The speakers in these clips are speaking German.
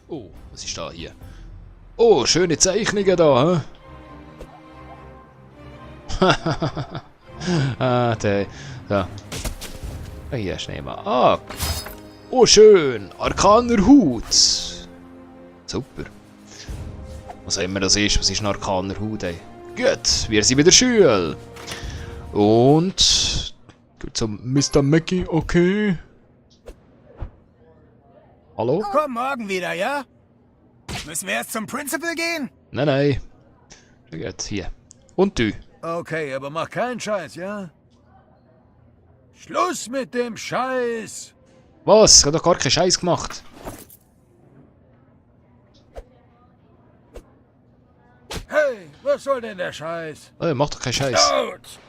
Oh, was ist da hier? Oh, schöne Zeichnungen da, hä? Ah, der. Da. Ah, hier, Schneemann. Ah. Oh, schön. Arkaner Hut. Super. Was auch immer das ist. Was ist ein Arkaner Hut, ey? Gut, wir sind wieder Schül. Und. Gut zum Mr. Mackie, okay. Hallo? Komm morgen wieder, ja? Müssen wir erst zum Principal gehen? Nein, nein. Gut, hier. Und du? Okay, aber mach keinen Scheiß, ja? Schluss mit dem Scheiß! Was? Ich hab doch gar keinen Scheiß gemacht. Hey, was soll denn der Scheiß? Hey, mach doch keinen Scheiß. Out!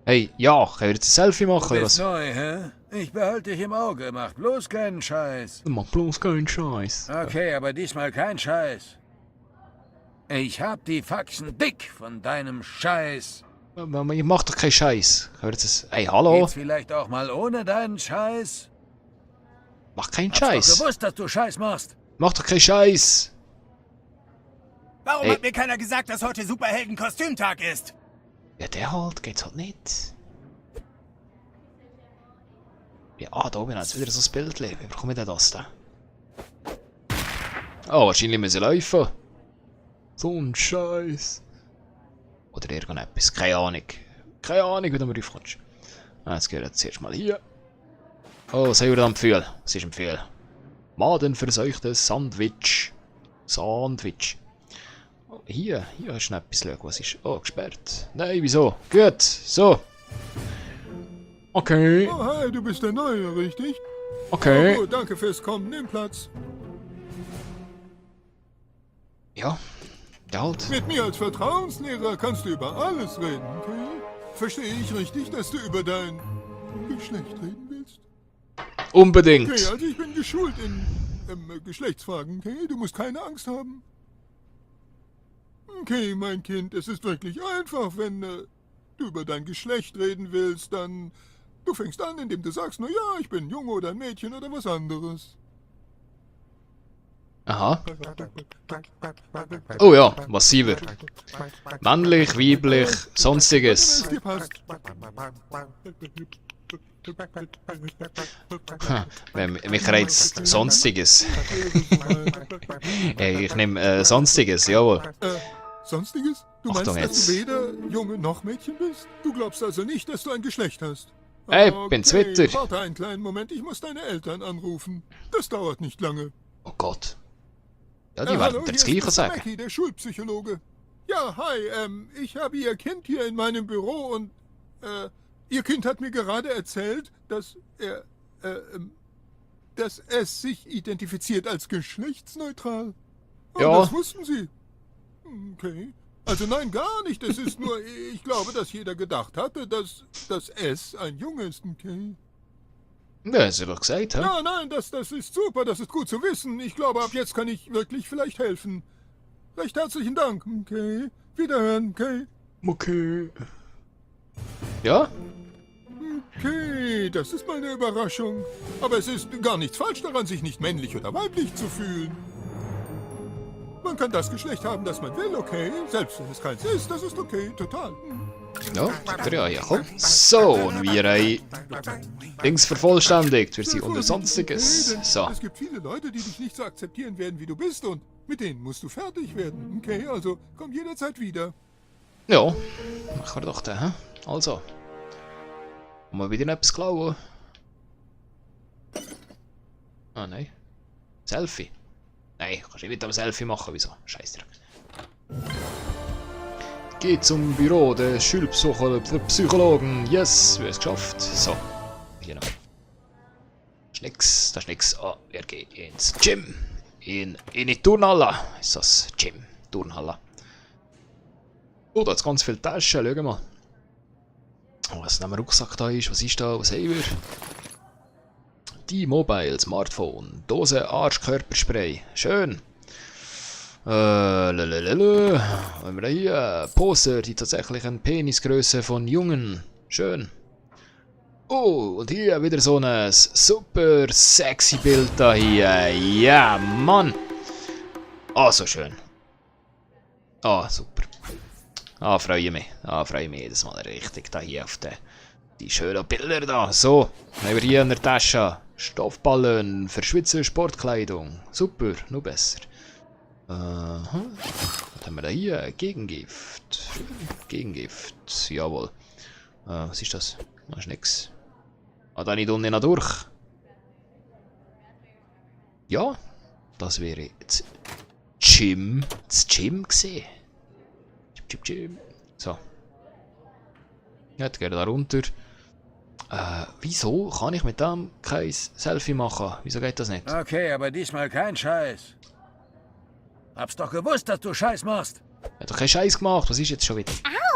Hey, ja, können wir jetzt ein Selfie machen Du oder bist was? neu, hä? Ich behalte dich im Auge, mach bloß keinen Scheiß. Mach bloß keinen Scheiß. Okay, aber diesmal kein Scheiß. Ich hab die Faxen dick von deinem Scheiß. Ich mach doch keinen Scheiß. Können wir jetzt das... Hey, hallo? Geht's vielleicht auch mal ohne deinen Scheiß? Mach keinen Hab's doch Scheiß. gewusst, dass du Scheiß machst. Mach doch keinen Scheiß. Warum Ey. hat mir keiner gesagt, dass heute Superhelden-Kostümtag ist? Ja, der halt, geht's halt nicht. Ja, da oben hat wieder so ein Bild. Wie bekomme ich denn das da? Oh, wahrscheinlich müssen wir laufen. So ein Scheiß. Oder irgendetwas. Keine Ahnung. Keine Ahnung, wie du mir raufkommst. Ah, jetzt gehen wir jetzt erst mal hier. Oh, was haben wir da am Gefühl? Was ist ein Gefühl? Madenverseuchtes Sandwich. Sandwich. Oh, hier ist noch etwas. Schau, was ist? Oh, gesperrt. Nein, wieso? Gut, so. Okay, Oh, hi, du bist der Neue, richtig? okay. Oh, danke fürs Kommen. Nimm Platz. Ja, der halt. Mit mir als Vertrauenslehrer kannst du über alles reden, okay? Verstehe ich richtig, dass du über dein Geschlecht reden willst? Unbedingt. Okay, also ich bin geschult in Geschlechtsfragen, okay? Du musst keine Angst haben. Okay, mein Kind, es ist wirklich einfach, wenn du über dein Geschlecht reden willst, dann... Du fängst an, indem du sagst, na ja, ich bin ein Junge oder ein Mädchen oder was anderes. Aha. Oh ja, was sind wir? Männlich, weiblich, sonstiges. Wenn es dir passt. Mich reizt sonstiges. Ich nehme sonstiges, jawohl. Sonstiges? Du meinst, Achtung dass jetzt. du weder Junge noch Mädchen bist? Du glaubst also nicht, dass du ein Geschlecht hast? Hey, bin Twitter. Warte einen kleinen Moment, ich muss deine Eltern anrufen. Das dauert nicht lange. Oh Gott. Ja, die Hallo, werden dir das hier ist Gleiche Mr. sagen. Mackey, der Schulpsychologe. Ja, hi, ich habe Ihr Kind hier in meinem Büro und, Ihr Kind hat mir gerade erzählt, dass dass es sich identifiziert als geschlechtsneutral. Oh, Ja. das wussten Sie. Okay. Also nein, gar nicht. Es ist nur, ich glaube, dass jeder gedacht hatte, dass es ein Junge ist, okay? Ja, hast du doch gesagt, hä? Ja, nein, das ist super, das ist gut zu wissen. Ich glaube, ab jetzt kann ich wirklich vielleicht helfen. Recht herzlichen Dank, okay? Wiederhören, okay? Okay. Ja? Okay, das ist mal eine Überraschung. Aber es ist gar nichts falsch daran, sich nicht männlich oder weiblich zu fühlen. Man kann das Geschlecht haben, das man will, okay? Selbst wenn es keins ist, das ist okay, total. Ja, ja, komm. So, und wir haben Dings vervollständigt. Wir sind unter Sonstiges. Okay, denn So. Es gibt viele Leute, die dich nicht so akzeptieren werden, wie du bist und mit denen musst du fertig werden. Okay, also komm jederzeit wieder. Ja, machen wir doch den, hä? Also. Wollen wir wieder noch etwas klauen? Ah, nein. Selfie. Nein, kannst du nicht mit dem Selfie machen, wieso? Scheiße. Geht zum Büro des Schulpsychologen. Yes, wir haben es geschafft. So, hier noch. Das ist nix. Oh, wir gehen ins Gym. In die Turnhalle. Ist das Gym? Turnhalle. Oh, da hat ganz viele Taschen. Schau mal. Oh, was in dem Rucksack da ist. Was ist da? Was haben wir? T-Mobile, Smartphone, Dose Arschkörperspray. Schön. Was haben wir da hier? Poser, die tatsächlichen Penisgröße von Jungen. Schön. Oh, und hier wieder so ein super sexy Bild da hier. Ja, Mann. Ah, so schön. Ah, super. Ah, freue mich. Ah, freue mich jedes Mal richtig da hier auf die schönen Bilder da. So, haben wir hier in der Tasche Stoffballen für Schweizer Sportkleidung. Super, noch besser. Aha. Was haben wir da hier? Gegengift. Gegengift, jawohl. Was ist das? Das ist nix. Ah, da nicht unten noch durch. Ja, das wäre das Gym gesehen. Gym. So. Jetzt geht er da runter. Wieso kann ich mit dem kein Selfie machen? Wieso geht das nicht? Okay, aber diesmal kein Scheiß. Hab's doch gewusst, dass du Scheiß machst. Er hat doch keinen Scheiß gemacht. Was ist jetzt schon wieder?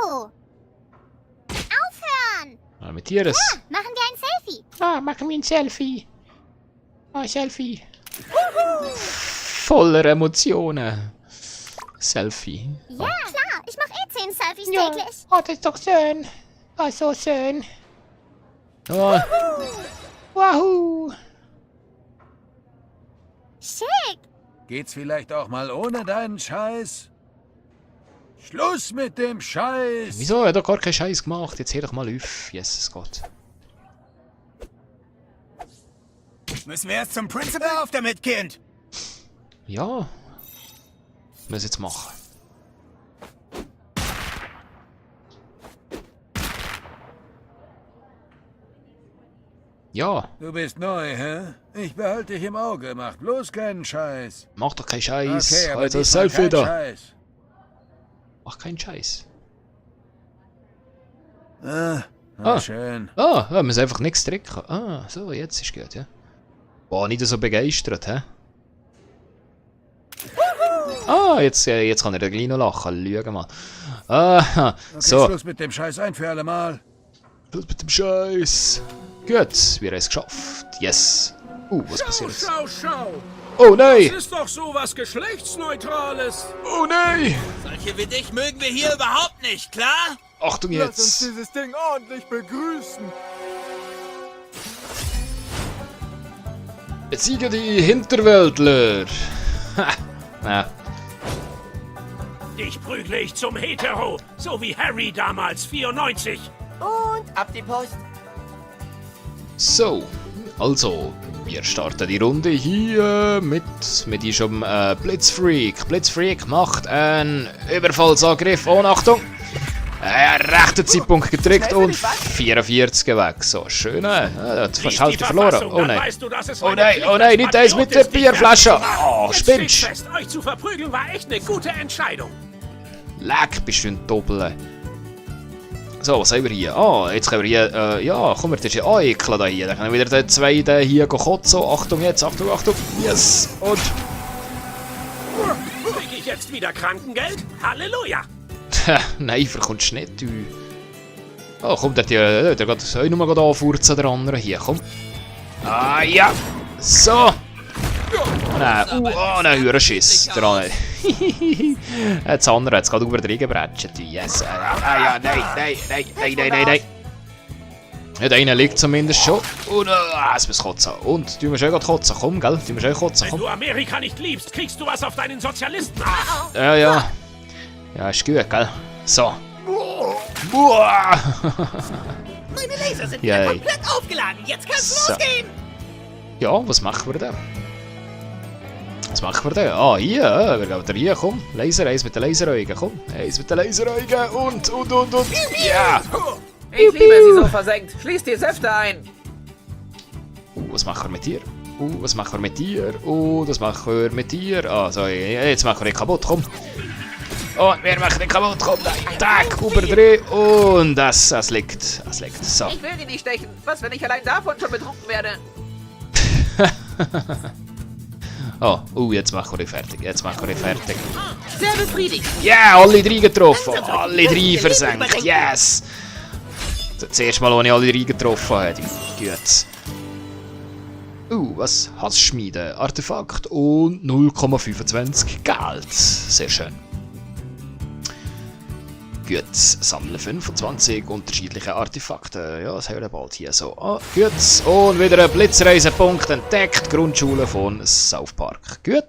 Au! Aufhören! Mit dir es. Machen wir ein Selfie. Machen wir ein Selfie. Selfie. Voller Emotionen. Selfie. Ja, klar. Ich mache 10 Selfies täglich. Oh, das ist doch schön. Oh, so schön. Oh. Wahoo. Schick. Geht's vielleicht auch mal ohne deinen Scheiß? Schluss mit dem Scheiß! Wieso? Er hat doch gar keinen Scheiß gemacht. Jetzt hör doch mal auf. Jesus Gott. Müssen wir jetzt zum Principal auf damit, Kind? Ja. Muss jetzt machen. Ja, Du bist neu, hä? Ich behalte dich im Auge, mach bloß keinen Scheiß. mach doch keinen Scheiß. Okay, aber Also diesmal Selfie kein da. Scheiß. Mach keinen Scheiß. Schön. Wir müssen einfach nichts drücken. Ah, so, jetzt ist gut, ja. Boah, nicht so begeistert, hä? Jetzt kann er gleich noch lachen. Lüge mal. Okay, So. Schluss mit dem Scheiß ein für alle Mal. Schluss mit dem Scheiß. Gut, wir haben es geschafft. Yes. Was passiert jetzt? Schau! Oh nein! Das ist doch sowas Geschlechtsneutrales! Oh nein! Solche wie dich mögen wir hier überhaupt nicht, klar? Achtung Lass uns jetzt! dieses Ding ordentlich begrüßen. Besiege die Hinterwäldler! Ha! Na, Dich prügle ich zum Hetero, so wie Harry damals, 94. Und ab die Post. so. Also, wir starten die Runde hier mit diesem Blitzfreak. Blitzfreak macht einen Überfallsangriff. Oh, Achtung! Rechter Zeitpunkt gedrückt und 44 weg. So, schön. Hat fast Hälfte verloren. Oh nein. Oh nein, nicht das mit der Bierflasche. Oh, spinnst. Fest, euch zu verprügeln war echt eine gute Entscheidung. Leck, bist du ein Doppel. So, was haben wir hier? Jetzt können wir hier, ja, komm, das ist ja Ekel da hier. Dann können wir wieder den zweiten hier kotzen. Achtung jetzt, Achtung. Yes, und... Krieg ich jetzt wieder Krankengeld? Halleluja! Nein, verkommst du nicht, du. Oh, komm, der geht auch nur anfurzen, der andere. Hier, komm. Ja. So. Nein, nein, Hürenschiss. Der andere. Das andere hat es gerade über den Regen gebretscht. Yes. Ja, nein. Ja, der eine liegt zumindest schon. Und, es muss kotzen. Und, du musst auch gerade kotzen. Komm, gell? Du musst auch kotzen, Wenn komm. du Amerika nicht liebst, kriegst du was auf deinen Sozialisten. Ja. Ja, ist gut, gell? So. Boah. Meine Laser sind Yay. wieder komplett aufgeladen. Jetzt kann's So. losgehen. Ja, was machen wir denn? Hier, wir gehen wieder hier, komm. Laser, eins mit den Laseraugen, komm. Eins mit den Laseraugen und. Ja! Ich liebe sie so versenkt. Schließ die Säfte ein. Was machen wir mit dir? Was machen wir mit dir? Das machen wir mit dir. So, jetzt machen wir ihn kaputt, komm. Und wir machen ihn kaputt, komm. Tag, überdrehen und das liegt. So. Ich will die nicht stechen. Was, wenn ich allein davon schon betrunken werde? Jetzt machen wir ihn fertig. Sehr befriedigend. Ja, alle drei getroffen. Alle drei versenkt. Yes. Das erste Mal, als ich alle drei getroffen habe. Gut. Was? Hassschmiede, Artefakt und 0,25 Geld. Sehr schön. Gut, sammeln 25 unterschiedliche Artefakte. Ja, das haben wir bald hier so. Gut, und wieder ein Blitzreisepunkt entdeckt. Grundschule von South Park. Gut.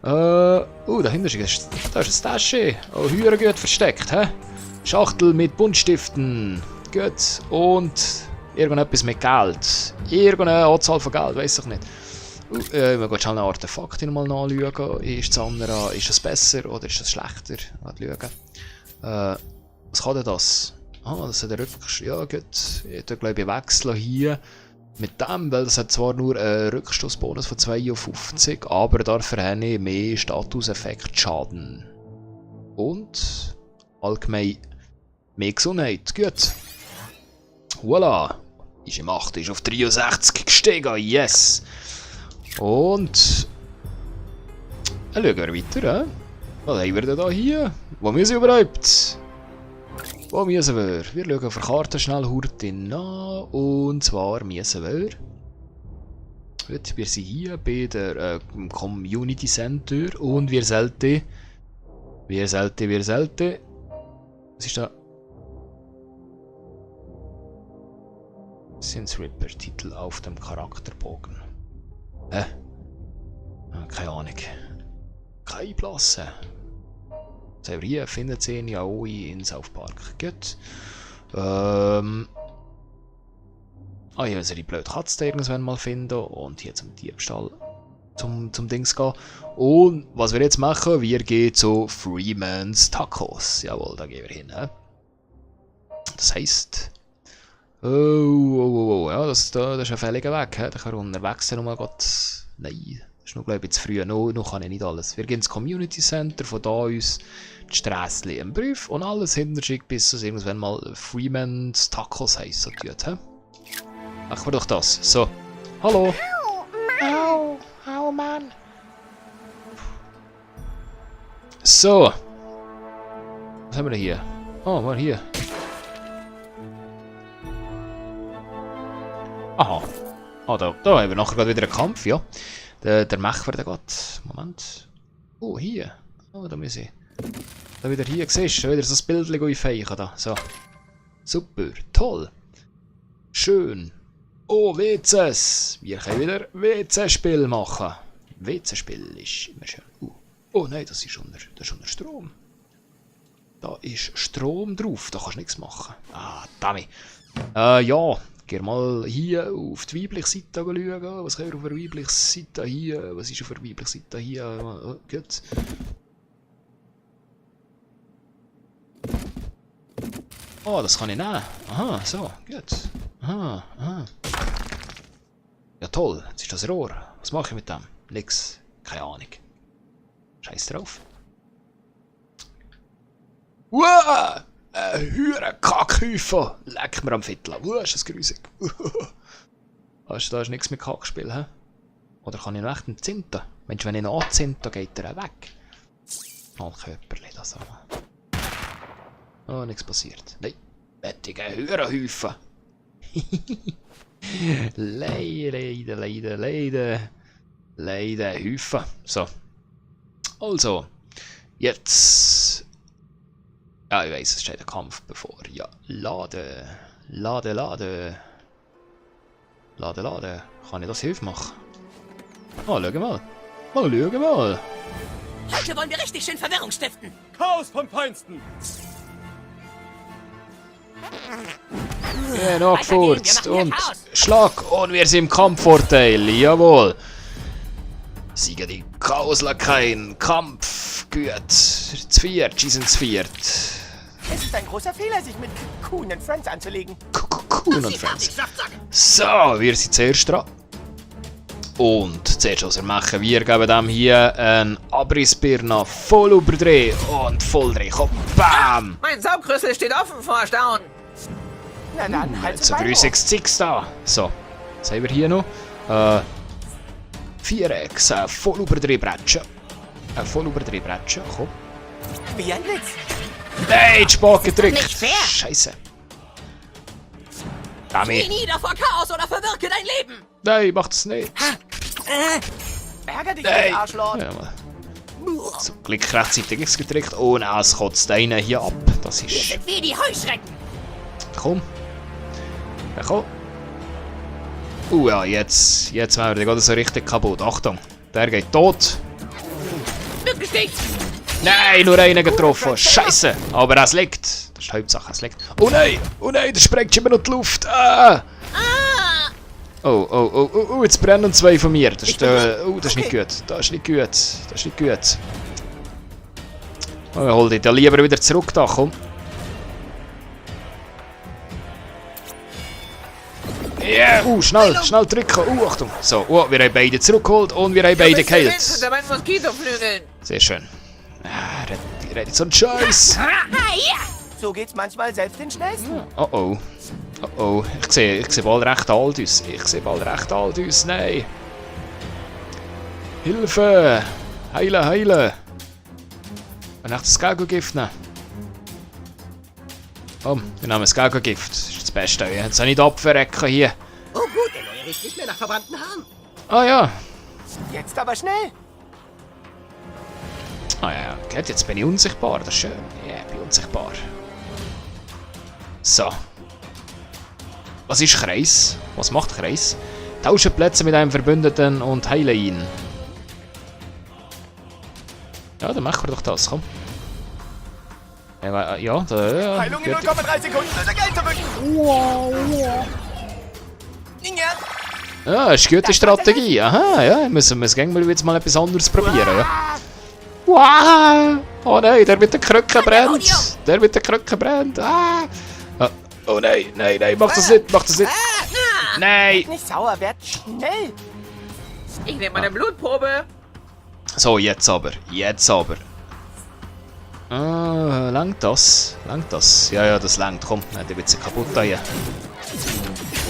Da hinten ist ein Tasche. Oh, Hühner gut versteckt, hä? Schachtel mit Buntstiften. Gut. Und irgendetwas mit Geld. Irgendeine Anzahl von Geld, weiß ich nicht. Wir gehen schnell ein Artefakt mal nachschauen. Ist das andere, ist es besser oder ist es schlechter? Schauen. Was kann denn das? Das hat einen ja gut. Ich glaube ich wechsle hier mit dem, weil das hat zwar nur einen Rückstoßbonus von 52, aber dafür habe ich mehr Statuseffekt Schaden. Und allgemein mehr Gesundheit. Gut. Voilà. Ist im 8. Ist auf 63 gestiegen. Yes. Und dann schauen wir weiter. Was haben wir denn hier? Wo müssen wir überhaupt? Wo müssen wir? Wir schauen auf der Karte schnell Hurti nach. Und zwar müssen wir. Gut, wir sind hier bei der Community Center. Und wir sollten. Was ist da? Sins Ripper Titel auf dem Charakterbogen. Keine Ahnung. Keine Platz. Was haben wir hier? Findet sie ihn ja auch in South Park. Gut. Hier müssen wir die blöde Katze irgendwann mal finden. Und hier zum Diebstahl. Zum Dings gehen. Und was wir jetzt machen, wir gehen zu Freeman's Tacos. Jawohl, da gehen wir hin. Das heisst. Ja, das ist ein fälliger Weg. Da kann er unterwegs sein, Nein, das ist nur, glaube ich, zu früh. Noch kann ich nicht alles. Wir gehen ins Community Center, von da uns die Strasse im Brief und alles hinterschickt, bis es irgendwann mal Freeman's Tacos heisst. So machen wir doch das. So. Hallo. Au, Mann. So. Was haben wir denn hier? Oh, mal hier. Aha. Da haben wir nachher gerade wieder einen Kampf, ja. Der Mech wird gerade. Moment. Oh, hier. Da muss ich. Da wieder hier, siehst du, wieder so ein Bild einfeichen da. So. Super. Toll. Schön. Oh, WCs. Wir können wieder WC-Spiel machen. WC-Spiel ist immer schön. Oh nein, das ist unter Strom. Da ist Strom drauf, da kannst du nichts machen. Dummy. Ja. Geh mal hier auf die weibliche Seite schauen. Was können wir auf der weiblichen Seite hier? Was ist auf der weiblichen Seite hier? Gut. Oh, das kann ich nehmen. Aha, so, gut. Aha. Ja toll, jetzt ist das Rohr. Was mache ich mit dem? Nix. Keine Ahnung. Scheiß drauf. Wow! Ein Kackhäufen! Leck mir am Viertel. Ist das grusig. Da ist nichts mit Kackspiel, hä? Oder kann ich noch echt entzünden? Mensch, wenn ich ihn anzünde, geht er weg. Oh, Körperli, das auch. Oh, nichts passiert. Nein. Wettige Hühnerhäufen. Leider Häufen. So. Also. Jetzt. Ja, ich weiss, es steht ein Kampf bevor. Ja, Laden. Kann ich das Hilfe machen? Oh, schau mal. Heute wollen wir richtig schön Verwirrung stiften. Chaos vom Feinsten. Ja, nachgefurzt und Schlag und wir sind im Kampfvorteil. Jawohl. Siegen die Chaoslakaien. Kampf. Gut. Zu viert. Sie sind zu viert. Es ist ein großer Fehler, sich mit Kuhn und Friends anzulegen. Kuhn und Friends. So, wir sind zuerst dran. Und zuerst, was wir machen, wir geben dem hier einen Abrissbirne voll überdrehen und voll drehen. Komm, bam! Mein Saugrüssel steht offen vor Erstaunen. Na dann, halt So grüßiges Zix da. So, was haben wir hier noch? Vierecks, voll überdrehbretschen. Komm. Wie ein Blitz. Nein, Spock gedrückt. Nicht fair. Scheiße. Dummy. Knie nieder vor Chaos oder verwirke dein Leben. Nein, mach das nicht. Ärger dich Nein. nicht, Arschloch. Ja, mal. Zum Glück rechtzeitig X gedrückt. Oh nein, es kotzt einen hier ab. Das ist... Wie die Heuschrecken. Komm. Ja, komm. Ja, jetzt werden wir den gerade so richtig kaputt. Achtung, der geht tot. Nein, nur einen getroffen. Scheiße. Aber es liegt. Das ist die Hauptsache, es liegt. Oh nein, der sprengt schon immer noch die Luft. Ah. Oh, jetzt brennen zwei von mir. Das ist, das ist nicht gut. Das ist nicht gut. Das ist nicht gut. Oh, hol dich da lieber wieder zurück, da, komm. Ja, schnell drücken. Achtung. So, wir haben beide zurückgeholt und wir haben beide geheilt. Sehr schön. Redet so einen Scheiß. So geht's manchmal selbst den Schnellsten. Oh. Ich sehe bald recht alt aus. Nein. Hilfe. Heilen. Und echt das Gaggo-Gift nehmen. Komm, wir nehmen das Gaggo-Gift. Das ist das Beste. Jetzt nicht abverrecken hier. Oh gut, der neue riecht nicht mehr nach verbrannten Haaren. Ah ja. Jetzt aber schnell. Ah ja, okay, jetzt bin ich unsichtbar. Das ist schön. Ja, ich bin unsichtbar. So. Was ist Kreis? Was macht Kreis? Tausche Plätze mit einem Verbündeten und heile ihn. Ja, dann machen wir doch das, komm. Ja, da... Heilung in 0,3 Sekunden, löse Geld zurück. Ja, das ist eine gute Strategie. Aha, ja, müssen wir jetzt mal etwas anderes probieren, ja. Wow! Oh nein, der mit der Krücke brennt. Ah. Oh nein, mach das nicht. Nein! Nicht sauer, werd schnell. Ich nehme meine Blutprobe. So, jetzt aber. Langt das? Ja, das langt. Komm, die wird sie kaputt hier.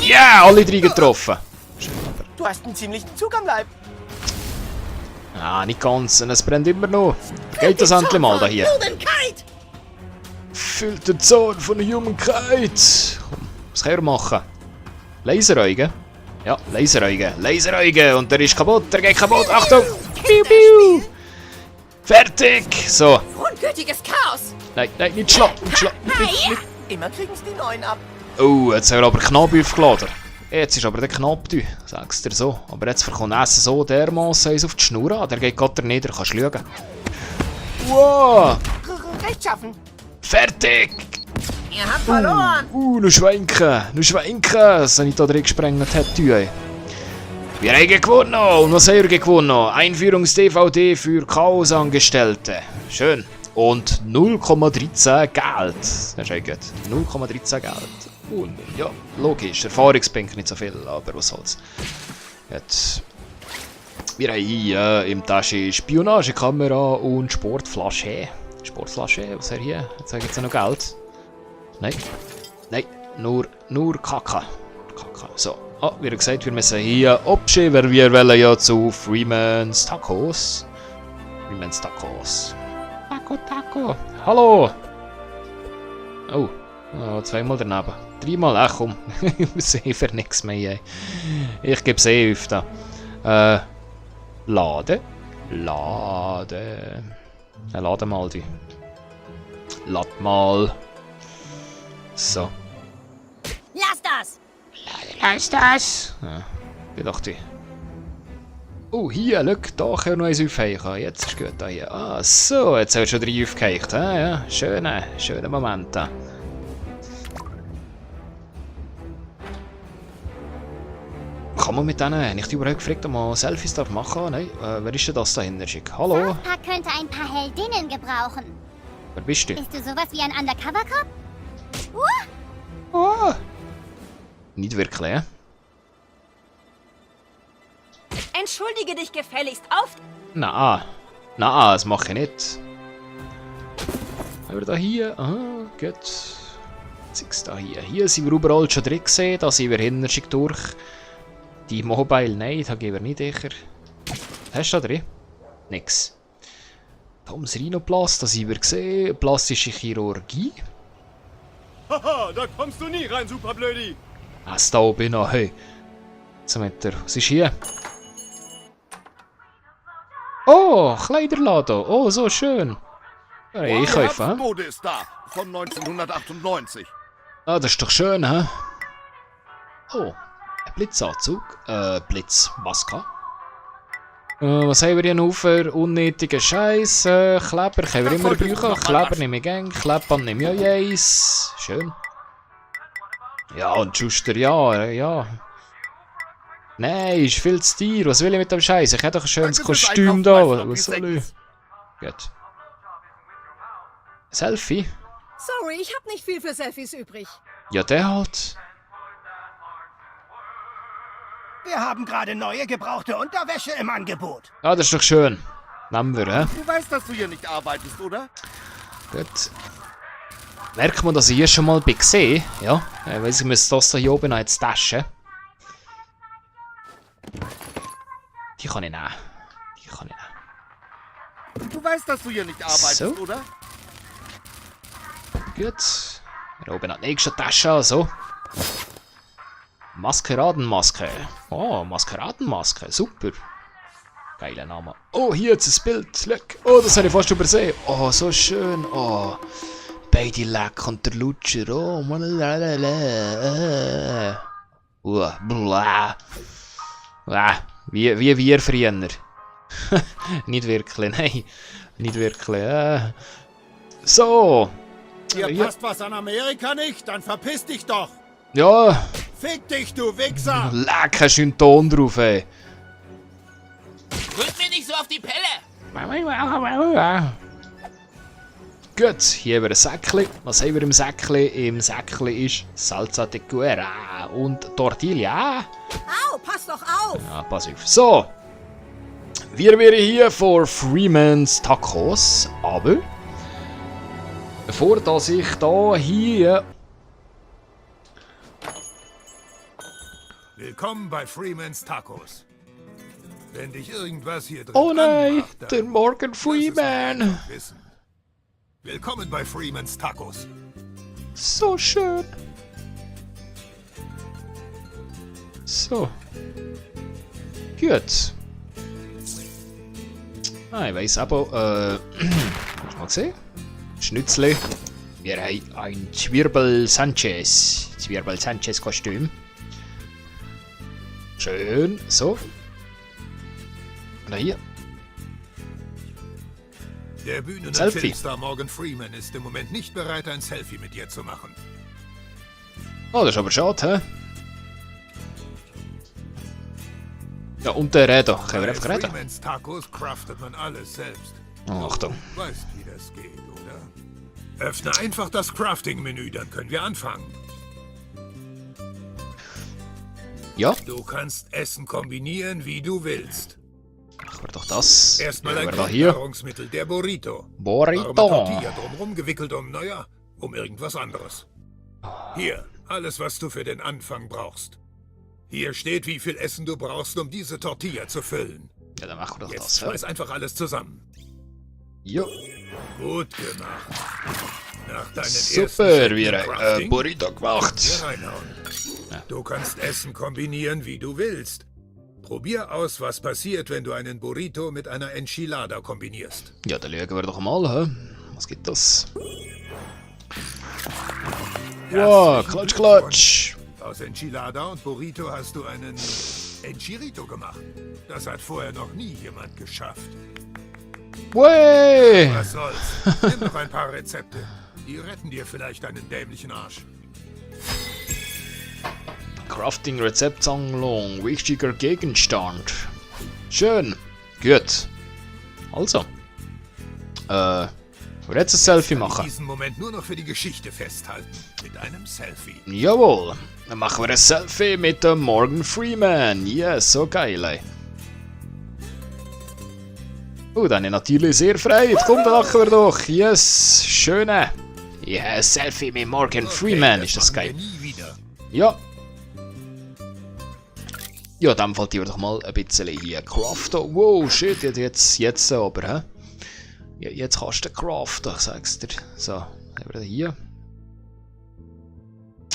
Ja, alle drei getroffen. Schön, aber. Du hast einen ziemlichen Zug am Leib. Ah, nicht ganz. Es brennt immer noch. Geht das endlich mal da hier? Füllt den Zorn von der Humankeit. Komm, was kann er machen? Laseraugen? Ja, Laseraugen. Und der ist kaputt, der geht kaputt. Achtung! Piu. Fertig! So. Ungültiges Chaos. Nein, nicht schlagen. Immer kriegen sie die neuen ab. Oh, jetzt haben wir aber knapp aufgeladen. Jetzt ist aber der knapp, du. Sag's dir so. Aber jetzt verkommt Essen so dermassen uns auf die Schnur an. Der geht gerade nieder, kannst du schauen. Wow! Recht schaffen. Fertig! Ihr habt verloren. Nur schwenken. Was er nicht da drin gesprengt hat, du. Wir haben gewonnen. Und was haben wir gewonnen? Einführungs-DVD für Chaos-Angestellte. Schön. Und 0,13 Geld. Das ist echt gut. 0,13 Geld. Und ja, logisch. Erfahrungspunkte nicht so viel, aber was soll's. Jetzt. Wir haben hier im Tasche Spionagekamera und Sportflasche. Was haben wir hier? Jetzt habe ich jetzt noch Geld. Nein, nur Kacke. So. Ah, wie gesagt, wir müssen hier abschieben, weil wir wollen ja zu Freeman's Tacos. Taco. Hallo! Oh, zweimal daneben. Dreimal, ach komm. Ich sehe für nichts mehr. Ich gebe es auf da. Laden. Lade mal die. Lad mal. So. Lass das. Ja, wie dachte ich. Oh, hier, schau, da können wir noch eins aufheichen. Jetzt ist gut, da hier. Ah, so, jetzt haben wir schon 3 aufgeheicht. Ah, ja, schöner Moment. Da. Kann man mit denen, nicht überhaupt gefragt, ob man Selfies darf machen? Nein, wer ist denn das da hinten? Hallo? Papa könnte ein paar Heldinnen gebrauchen. Wer bist du? Bist du sowas wie ein Undercover-Cop? Oh. Nicht wirklich, ja? Entschuldige dich gefälligst auf. Nein, das mache ich nicht. Haben wir da hier? Aha, gut. Zeig's da hier. Hier sind wir überall schon drin gesehen. Da sind wir hinten durch. Die Mobile, nein, da gehen wir nicht sicher. Was hast du da drin? Nix. Toms Rhinoplast, da sind wir gesehen. Plastische Chirurgie. Haha, da kommst du nie rein, Superblödi. Was da oben noch? Hey. Was ist hier? Oh, Kleiderladen. Oh, so schön. Ja, ich kaufe, hä? Mode ist da, von 1998. Ah, das ist doch schön, hä? Oh, ein Blitzanzug. Blitzmaske. Was haben wir hier noch für unnötige Scheiß? Kleber können wir immer brauchen. Kleber nehme ich gern. Klebband nehme ich auch eins. Schön. Ja, und Schuster, ja. Nein, ist viel zu teuer. Was will ich mit dem Scheiß? Ich hätte doch ein schönes Kostüm da. Was soll ich? Gut. Selfie? Sorry, ich habe nicht viel für Selfies übrig. Ja, der halt. Wir haben gerade neue gebrauchte Unterwäsche im Angebot. Ah, das ist doch schön. Nehmen wir, hä? Du weißt, dass du hier nicht arbeitest, oder? Gut. Merkt man, dass ich hier schon mal bin gesehen? Ja. Weil ich muss das hier oben noch in die Tasche. Die kann ich nehmen. Du weißt, dass du hier nicht arbeitest, So. oder? Gut. Hier oben noch die nächste Tasche, also. Maskeradenmaske. Oh, Maskeradenmaske. Super. Geiler Name. Oh, hier jetzt ein Bild. Leck. Oh, das habe ich fast übersehen. Oh, so schön. Oh. Beide Leck und der Lutscher. Oh, blah. Wie wir früher. Nicht wirklich, nein. Nicht wirklich. So. Dir Ja. passt was an Amerika nicht? Dann verpiss dich doch! Ja. Fick dich, du Wichser! Leck, einen schönen Ton drauf, ey. Drück mir nicht so auf die Pelle! Gut, hier haben wir ein Säckchen. Was haben wir im Säckchen? Im Säckchen ist Salsa de Guerra und Tortilla. Au, pass doch auf! Ja, pass auf. So. Wir wären hier vor Freeman's Tacos, aber bevor dass ich da hier... Willkommen bei Freeman's Tacos. Wenn dich irgendwas hier drin Oh nein, anmacht, dann der Morgan wirst du es Freeman. einfach wissen. Willkommen bei Freeman's Tacos. So schön. So. Gut. Ah, ich weiss aber, hast du mal gesehen? Schnützle. Wir haben ein Zwirbel Sanchez Kostüm. Schön. So. Und hier. Der Bühnen- und Selfie. Filmstar Morgan Freeman ist im Moment nicht bereit, ein Selfie mit dir zu machen. Oh, das ist aber schade, hä? Ja, und der Räder. Können wir Bei einfach reden? Freeman's Tacos craftet man alles selbst. Oh, Achtung. Du weißt, wie das geht, oder? Öffne einfach das Crafting-Menü, dann können wir anfangen. Ja, Du kannst Essen kombinieren, wie du willst. machen wir doch das. Erstmal Machen ein wir da hier. Grundnahrungsmittel, der Burrito. Warme Burrito. Tortilla drumherum gewickelt um irgendwas anderes. Hier, alles, was du für den Anfang brauchst. Hier steht, wie viel Essen du brauchst, um diese Tortilla zu füllen. Ja, dann machen wir doch Jetzt das. schmeiß einfach alles zusammen. Ja. Gut gemacht. Nach deinen Super, wir haben Crafting Burrito gemacht. hier reinhauen. Du kannst Essen kombinieren, wie du willst. Probier aus, was passiert, wenn du einen Burrito mit einer Enchilada kombinierst. Ja, dann schauen wir doch mal, hä? Was gibt das? Wow, Herzlichen Klatsch, Klatsch. Glückwunsch. Aus Enchilada und Burrito hast du einen Enchirito gemacht. Das hat vorher noch nie jemand geschafft. Wey! Was soll's? Nimm noch ein paar Rezepte. Die retten dir vielleicht einen dämlichen Arsch. Crafting Rezeptsammlung, wichtiger Gegenstand. Schön. Gut. Also. Jetzt ein Selfie machen. Diesen Moment nur noch für die Geschichte festhalten. Mit einem Selfie. Jawohl. Dann machen wir ein Selfie mit dem Morgan Freeman. Yes, so geil, ey. Oh, dann natürlich sehr frei. Komm, dann machen wir doch. Yes, schöne. Ja, Selfie mit Morgan Freeman. Ist das geil. machen wir nie wieder. Ja. Ja, dann fällt ihr doch mal ein bisschen hier craften. Wow, shit, jetzt aber, hä? Ja, jetzt kannst du craften, sagst du. So, haben wir den hier.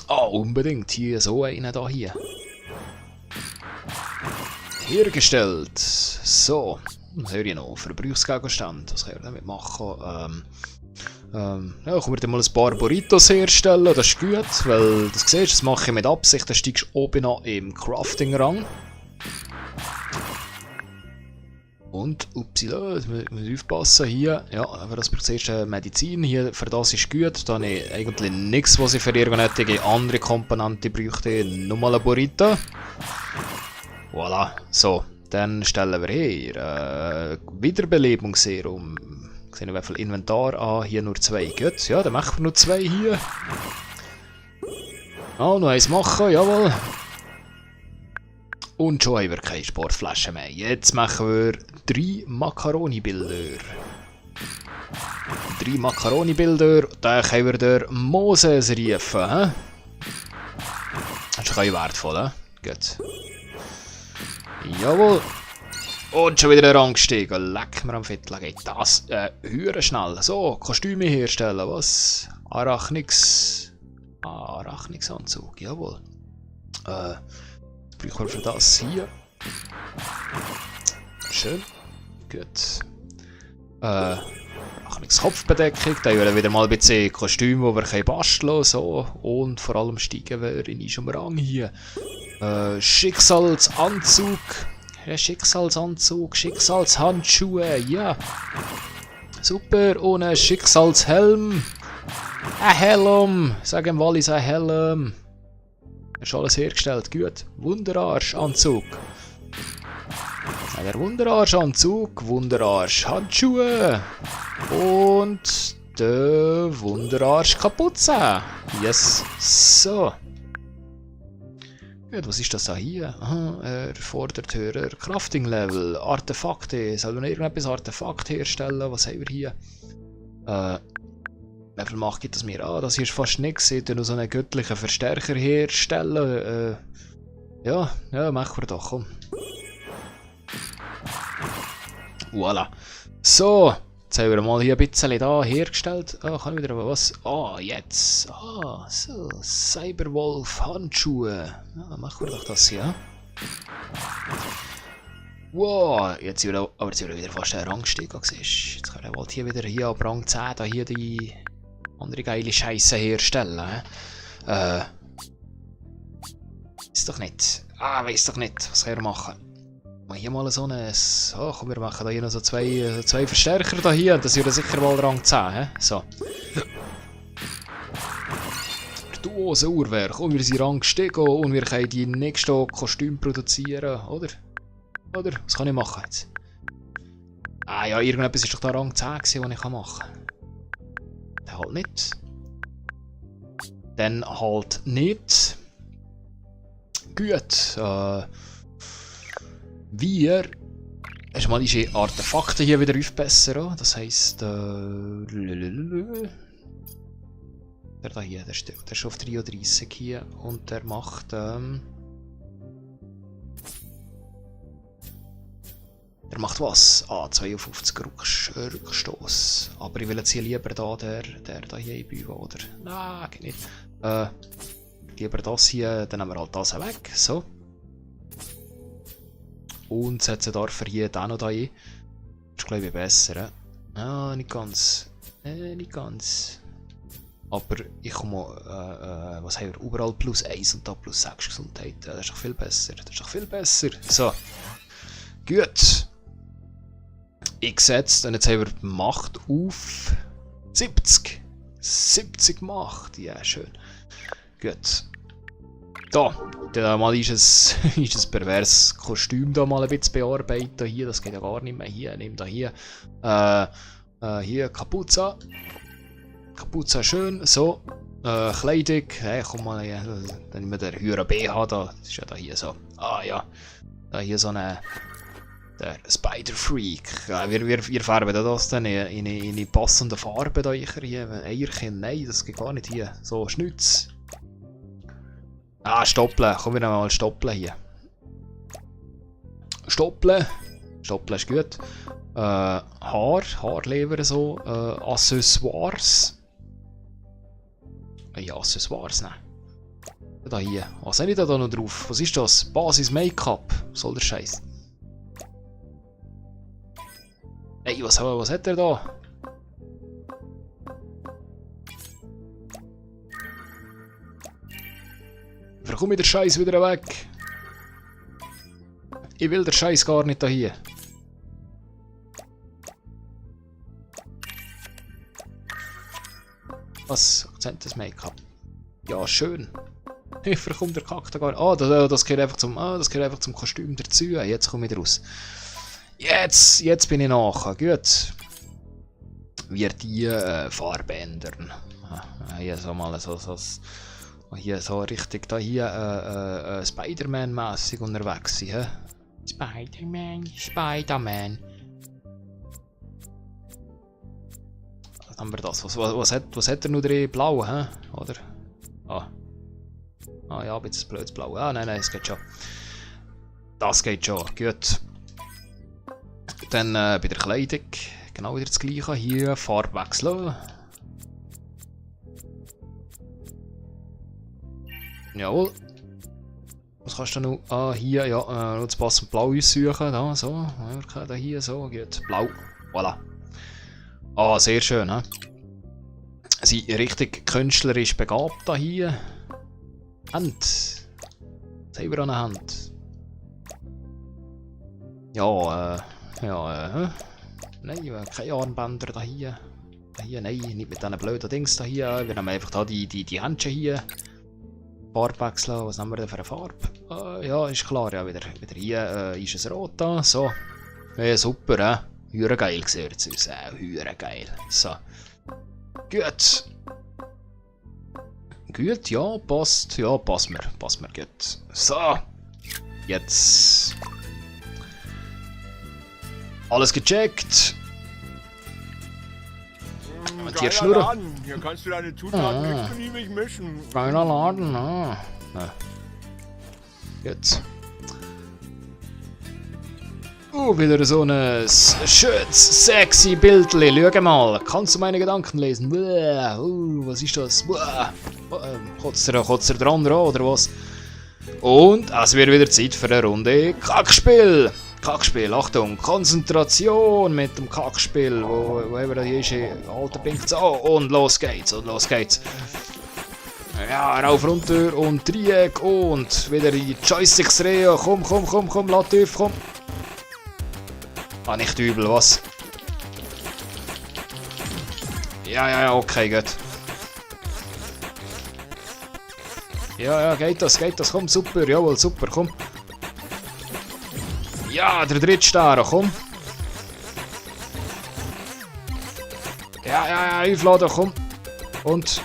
Ah, unbedingt. Hier, so einen da hier. Hergestellt. So. Was haben wir noch? Verbrauchsgegenstände. Was können wir damit machen? Ja, können wir dann mal ein paar Burritos herstellen. Das ist gut, weil das siehst, das mache ich mit Absicht. Dann steigst du oben an im Crafting-Rang. Und, upsala, jetzt muss ich aufpassen hier. Ja, aber das braucht zuerst Medizin. Hier, für das ist gut. Da habe ich eigentlich nichts, was ich für irgendeine andere Komponente bräuchte. Nochmal ein Burrito. Voilà. So, dann stellen wir her. Wiederbelebungsserum. Sehen wir, wie viel Inventar an. Hier nur 2. Gut, ja, dann machen wir nur 2 hier. Ah, noch eins machen, jawohl. Und schon haben wir keine Sportflaschen mehr. Jetzt machen wir 3 Macaroni-Bilder. 3 Macaroni-Bilder, dann können wir der Moses rufen. He? Das ist ein wertvoll, he? Gut. Jawohl. Und schon wieder ein Rang gestiegen. Leck mir am Viertel, geht das höher schnell. So, Kostüme herstellen, was? Arachnix-Anzug, jawohl. Brauchen wir für das hier. Schön. Gut. Kopfbedeckung. Da haben wir wieder mal ein bisschen Kostüme, die wir basteln können. So. Und vor allem steigen wir in unserem Rang hier. Schicksalsanzug. Schicksalshandschuhe. Ja. Super. Und ein Schicksalshelm. Ein Helm. Sagen im Wallis ein Helm. Ist alles hergestellt, gut. Wunderarsch-Anzug. Ja, der Wunderarsch-Anzug, Wunderarsch-Handschuhe und der Wunderarsch-Kapuze. Yes, so. Gut, was ist das da hier? Aha, er fordert höherer Crafting-Level, Artefakte. Sollen wir noch irgendetwas Artefakt herstellen? Was haben wir hier? Wie viel Macht gibt das mir an? Das hier ist fast nichts. Ich tue noch so einen göttlichen Verstärker herstellen. Ja, machen wir doch, komm. Voilà. So, jetzt haben wir mal hier ein bisschen da hergestellt. Ah, kann ich wieder was? Ah, jetzt. Ah, so. Cyberwolf-Handschuhe. Ja, machen wir doch das hier. Wow, jetzt sind wir wieder fast einen Rangstieg. Jetzt können wir hier wieder ab Rang 10 da hier die andere geile Scheiße herstellen. Ist doch nicht. Ah, weiss doch nicht. Was können wir machen? Mal hier mal so ein. Oh, komm, wir machen da hier noch so zwei Verstärker da hier. Das ist ja sicher mal Rang 10. He? So. Virtuose Uhrwerk. Und wir sind Rang gestiegen und wir können die nächsten Kostüme produzieren, oder? Oder? Was kann ich machen jetzt? Ah ja, irgendetwas ist doch da Rang 10 gewesen, was ich machen kann. Dann halt nicht. Dann halt nicht. Gut. Wir erstmal unsere Artefakte hier wieder aufbessern. Das heisst. Der da hier, der ist auf 33 hier. Und der macht. Der macht was? Ah, 52 Rückstoß. Aber ich will jetzt hier lieber da der da hier einbauen, oder? Nein, geht nicht. Lieber das hier, dann nehmen wir halt das weg. So. Und setzen dafür hier den noch da ein. Das ist, glaube ich, besser. Ah, nicht ganz. Nicht ganz. Aber ich komme, was haben wir? Überall plus 1 und da plus 6 Gesundheit. Das ist doch viel besser. Das ist doch viel besser. So. Gut. Ich setze, und jetzt haben wir Macht auf 70. 70 Macht. Ja, schön. Gut. Da, dann mal ist ein perverses Kostüm da mal ein bisschen bearbeiten. Hier, das geht ja gar nicht mehr. Hier, nimm da hier. Hier, Kapuze. Kapuze schön. So. Kleidung. Hey, komm mal hier. Dann nehmen wir den höheren BH da. Das ist ja da hier so. Ah ja. Da hier so eine. Der Spider-Freak. Ja, wir färben das dann in die passende Farbe da hier. Eierchen, nein, das geht gar nicht hier. So, Schnütz. Ah, stoppeln. Komm, wir nehmen mal stoppeln hier. Stoppeln. Stoppeln ist gut. Haarleber so. Accessoires. Ja, Accessoires, ne? Da hier. Was habe ich da noch drauf? Was ist das? Basis Make-up. Was soll der Scheiß? Ey, was hat er da? Warum ich den Scheiß wieder weg? Ich will den Scheiß gar nicht da hier. Was? Akzentes Make-up. Ja, schön. Ich verkomme der Kack da gar nicht. Ah, das gehört einfach zum Kostüm dazu. Jetzt komme ich raus. Jetzt bin ich nachher. Gut. Wird die Farbe ändern. Hier so mal hier so richtig da hier Spider-Man-mässig unterwegs sein. He? Spider-Man. Was haben wir das? Was hat er noch drin? Blau, hä? Oder? Ah ja, ein bisschen blödes Blau. Ah, nein, es geht schon. Das geht schon, gut. Dann bei der Kleidung genau wieder das gleiche. Hier Farbe wechseln. Jawohl. Was kannst du noch? Ah, hier, ja, noch das passende Blau aussuchen. Da, so. Da hier, so, gut. Blau. Voilà. Ah, sehr schön, hä? Sie richtig künstlerisch begabt da hier. Hand. Was haben wir an der Hand? Ja, nein, keine Armbänder da hier. Nein, nicht mit diesen blöden Dings da hier. Wir nehmen einfach da die Händchen hier. Farbe wechseln, was nehmen wir denn für eine Farbe? Ja, ist klar, ja, wieder hier ist es rot da. So. Ja, super, Hure geil sieht es aus. Hure geil. So. Gut. Gut, ja, passt. Ja, passt mir gut. So. Jetzt. Alles gecheckt. Und hier Schnurren. Hier kannst du deine Zutaten beliebig mischen. Kleiner Laden, Jetzt. Wieder so ein schönes, sexy Bildli. Schau mal. Kannst du meine Gedanken lesen? Was ist das? Kotzt er dran oder was? Und es wird wieder Zeit für eine Runde Kackspiel. Achtung, Konzentration mit dem Kackspiel. Wo haben wir da hier? Alter Pink. So, und los geht's. Ja, rauf, runter und Dreieck und wieder die Joysticks drehen. Komm, lass tief, komm. Ah, nicht übel, was? Ja, okay, gut. Ja, geht das, komm, super, jawohl, super, komm. Ja, der dritte Stern, komm. Ja, aufladen, komm. Und.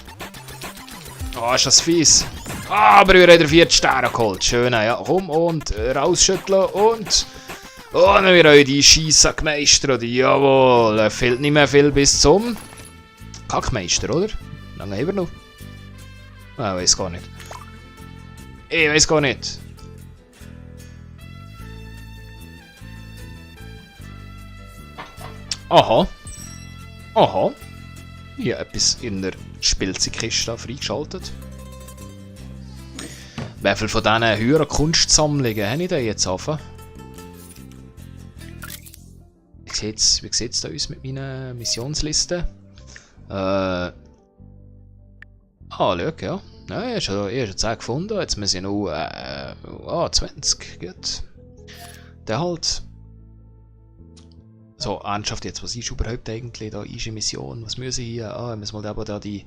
Oh, ist das fies. Aber wir haben den vierten Stern geholt. Schön, ja, komm und rausschütteln und. Oh, dann haben wir die Scheisse gemeistert. Jawohl, fehlt nicht mehr viel bis zum Kackmeister, oder? Wie lange haben wir noch? Ich weiß gar nicht. Aha. Hier etwas in der Spielzeugkiste freigeschaltet. Wie viel von diesen höheren Kunstsammlungen habe ich denn jetzt angefangen? Wie sieht es da aus mit meiner Missionsliste? Schau, ja. Ja, ich habe schon 10 gefunden. Jetzt müssen wir noch 20. Gut. Der halt. So, ernsthaft jetzt, was ist überhaupt eigentlich da eine Mission? Was müssen hier? Ich muss mal da die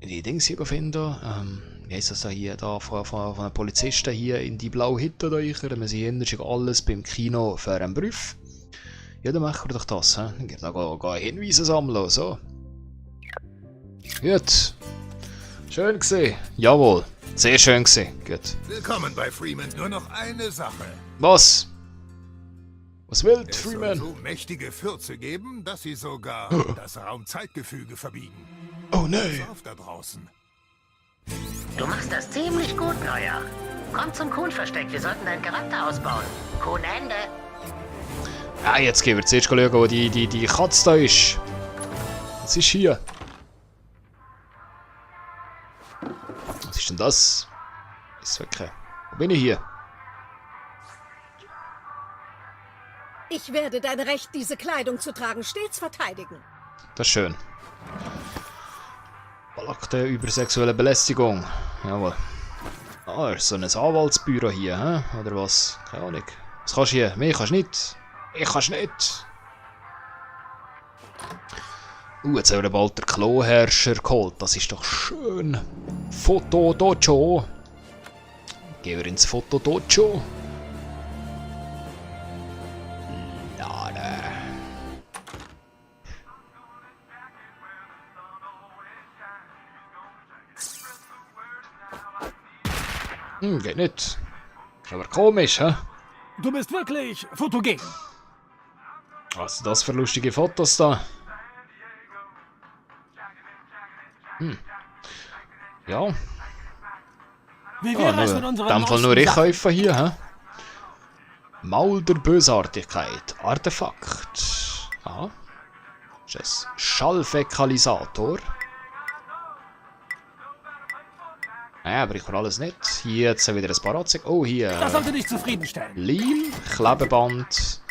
Dings hier finden. Wie heisst das da hier? Da von einem Polizisten hier in die blaue Hütte da rein. Wir sind hier alles beim Kino für einen Brief. Ja, dann machen wir doch das. Dann gehen wir Hinweise sammeln. So. Gut. Schön gesehen. Jawohl. Sehr schön gesehen. Gut. Willkommen bei Freeman. Nur noch eine Sache. Was? Was will Es Freeman? soll so mächtige Fürze geben, dass sie sogar das Raumzeitgefüge verbiegen. Oh nee. Pass auf da draußen. Du machst das ziemlich gut, Neuer. Komm zum Kuhn-Versteck, wir sollten deinen Charakter ausbauen. Kuhn Ende. Ja, jetzt gehen wir zuerst schauen, wo die Katze da ist. Was ist hier? Was ist denn das? Ist okay. Wo bin ich hier? Ich werde dein Recht, diese Kleidung zu tragen, stets verteidigen. Das ist schön. Akte über sexuelle Belästigung. Jawohl. Ah, ist so ein Anwaltsbüro hier, hä? Oder was? Keine Ahnung. Was kannst du hier? Mehr kannst du nicht. Ich kannst nicht. Jetzt haben wir bald den Klo-Herrscher geholt. Das ist doch schön. Fotodojo. Gehen wir ins Fotodojo. Geht nicht. Aber komisch, hä? Du bist wirklich fotogen. Was sind das für lustige Fotos da? Ja. Wie wäre es mit In unserem dem Fall nur neuesten ich Sachen? kaufe hier, hä? Maul der Bösartigkeit. Artefakt. Aha. Das ist ein Schallfäkalisator. Ja, aber ich kann alles nicht. Hier jetzt wieder ein paar Anzeigen. Oh, hier. Das sollte dich zufriedenstellen. Leim, Klebeband.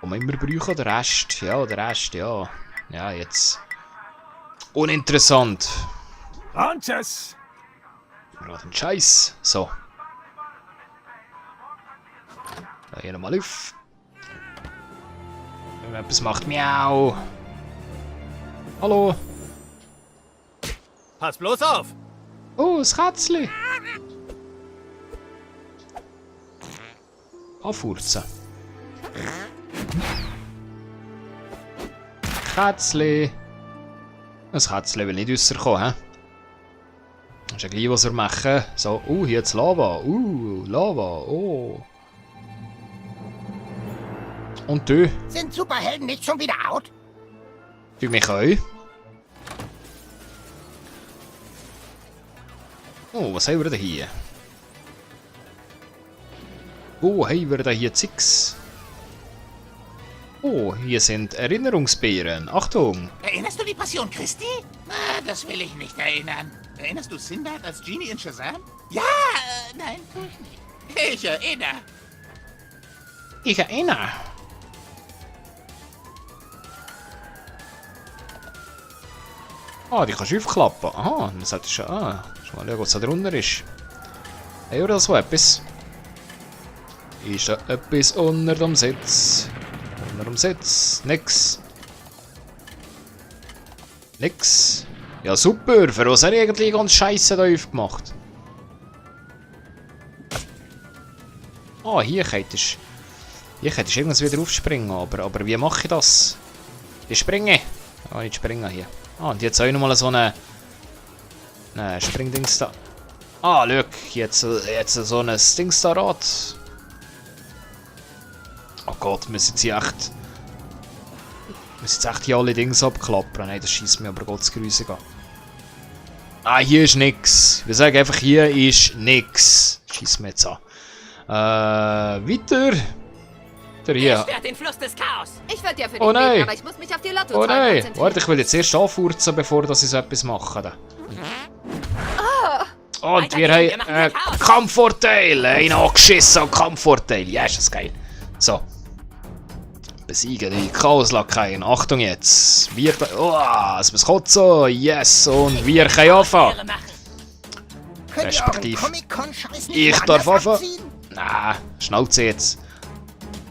Und wir immer brauchen den Rest. Ja, der Rest, ja. Ja, jetzt. Uninteressant. Und tschüss. Gerade ein Scheiß. So. Da hier nochmal auf. Wenn man etwas macht. Miau. Hallo. Pass bloß auf! Oh, das Kätzchen. Anfurzen. Kätzchen. Das Kätzchen will nicht rauskommen, hä? Das ist ja gleich, was wir machen. So, hier jetzt Lava. Lava, oh. Und du? Sind Superhelden nicht schon wieder out? Du mich auch? Oh, was haben wir denn hier? Oh, haben wir denn hier Zix? Oh, hier sind Erinnerungsbeeren. Achtung! Erinnerst du die Passion Christi? Ah, das will ich nicht erinnern. Erinnerst du Sinbad als Genie in Shazam? Ja, nein, tu ich nicht. Ich erinnere. Ich erinnere. Ah, die kannst du aufklappen. Aha, das hat schon. Ah, schau mal, was da drunter ist. Hey, oder so etwas? Ist da etwas unter dem Sitz? Unter dem Sitz? Nix. Nix. Ja, super. Für was habe ich eigentlich ganz Scheiße da aufgemacht? Ah, hier könntest du irgendwas wieder aufspringen, aber wie mache ich das? Ich springe. Ah, nicht springen hier. Ah, und jetzt auch nochmal so eine Springdings da. Ah, schau, jetzt so ein Dings da Rad. Oh Gott, wir müssen jetzt echt hier alle Dings abklappern. Nein, das schießt mir aber Gottsgrüße an. Ah, hier ist nix. Wir sagen einfach, hier ist nix. Schießt mir jetzt an. Weiter. Hier. Stört den Fluss des Chaos. Ich werde ja für dich Oh nein. beten, aber ich muss mich auf die Lotto Oh nein. konzentrieren. Warte, ich will jetzt erst anfurzen, bevor ich so etwas mache. Da. Und wir haben Kampfvorteil. Ein angeschissen Kampfvorteil. Ja, ist das geil. So. Besiegen die Chaoslakaien. Achtung jetzt. Wir. Oh, es muss kotzen. Yes. Und wir können anfangen. Respektiv. Ich darf anfangen. Na, Schnauze jetzt.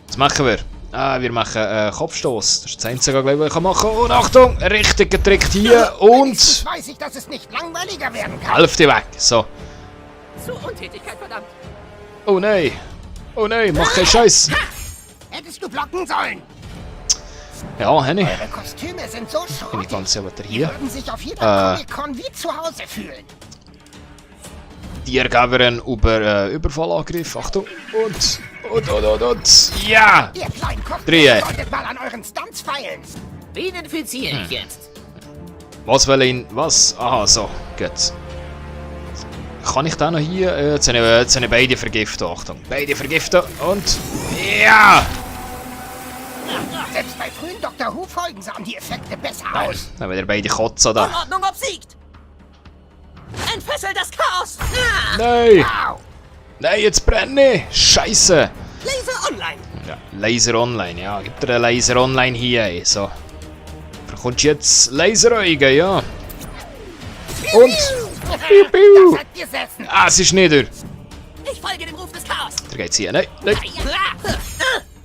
Was machen wir? Ah, wir machen Kopfstoß. Das ist das Einzige, glaube ich, was ich machen kann. Und Achtung, richtig getrickt hier und... Weiß ich, dass es nicht langweiliger werden kann. Hälfte weg. So. Zu Untätigkeit, verdammt. Oh nein. Oh nein, mach keinen Scheiß. Hättest du blocken sollen. Ja, Henny. Eure Kostüme sind so Bin ich schrottig. ganz sicher, Die hier. würden sich auf jeder Comic-Con wie zu Hause fühlen. Die geben über Überfallangriff. Achtung. Und. Ja! Ihr kleinen Kopf Drehen. solltet mal an euren Stunts feilen. Wen infiziere ich jetzt? Was will ihn? Was? Aha, so. Gut. Kann ich da noch hier? Jetzt sind beide vergiftet. Achtung. Beide vergiftet. Und. Ja! Selbst bei frühen Dr. Who-Folgen sahen die Effekte besser aus. Dann wieder beide kotzen da. Unordnung obsiegt. Entfessel das Chaos. Ah! Nein! Wow. Nein, jetzt brenne! Scheiße! Laser online. Ja, Laser Online, ja. Gib dir einen Laser Online hier, ey. So. Bekommst du jetzt Laseraugen, ja. Und... Piu, piu. Ah, es ist nieder. Ich folge dem Ruf des Chaos. Da geht's hier. Nein, nein.